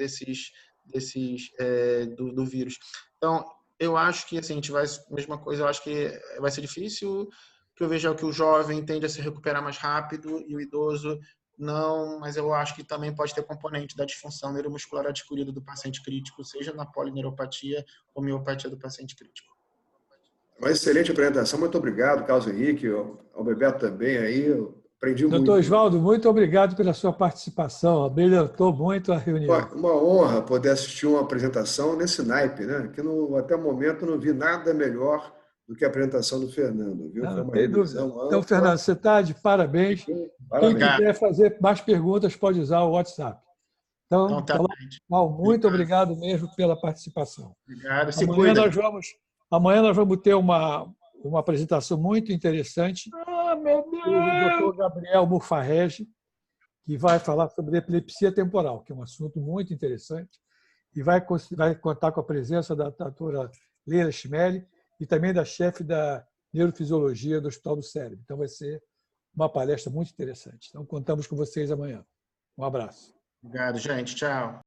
Speaker 2: do vírus. Então, eu acho que assim, a gente vai, mesma coisa, eu acho que vai ser difícil. Que eu vejo é que o jovem tende a se recuperar mais rápido e o idoso não, mas eu acho que também pode ter componente da disfunção neuromuscular adquirida do paciente crítico, seja na polineuropatia ou miopatia do paciente crítico.
Speaker 4: Uma excelente apresentação, muito obrigado, Carlos Henrique, ao Bebeto também aí. Aprendi muito.
Speaker 1: Doutor Oswaldo, muito obrigado pela sua participação. Brilhantou muito a reunião.
Speaker 4: Uma honra poder assistir uma apresentação nesse naipe, né? Que até o momento não vi nada melhor do que a apresentação do Fernando, viu? Foi
Speaker 1: Não
Speaker 4: uma
Speaker 1: tem dúvida.
Speaker 4: revisão
Speaker 1: Então,
Speaker 4: ampla.
Speaker 1: Fernando, você está de parabéns. Quem
Speaker 4: Parabéns.
Speaker 1: quiser fazer mais perguntas pode usar o WhatsApp. Então,
Speaker 2: Então, tá, gente.
Speaker 1: muito obrigado mesmo pela participação.
Speaker 2: Obrigado. Se
Speaker 1: Amanhã
Speaker 2: cuida.
Speaker 1: amanhã nós vamos ter uma apresentação muito interessante do Dr. Gabriel Mufarrege, que vai falar sobre epilepsia temporal, que é um assunto muito interessante, e vai contar com a presença da doutora Leila Schmelli e também da chefe da neurofisiologia do Hospital do Cérebro. Então, vai ser uma palestra muito interessante. Então, contamos com vocês amanhã. Um abraço.
Speaker 2: Obrigado, gente. Tchau.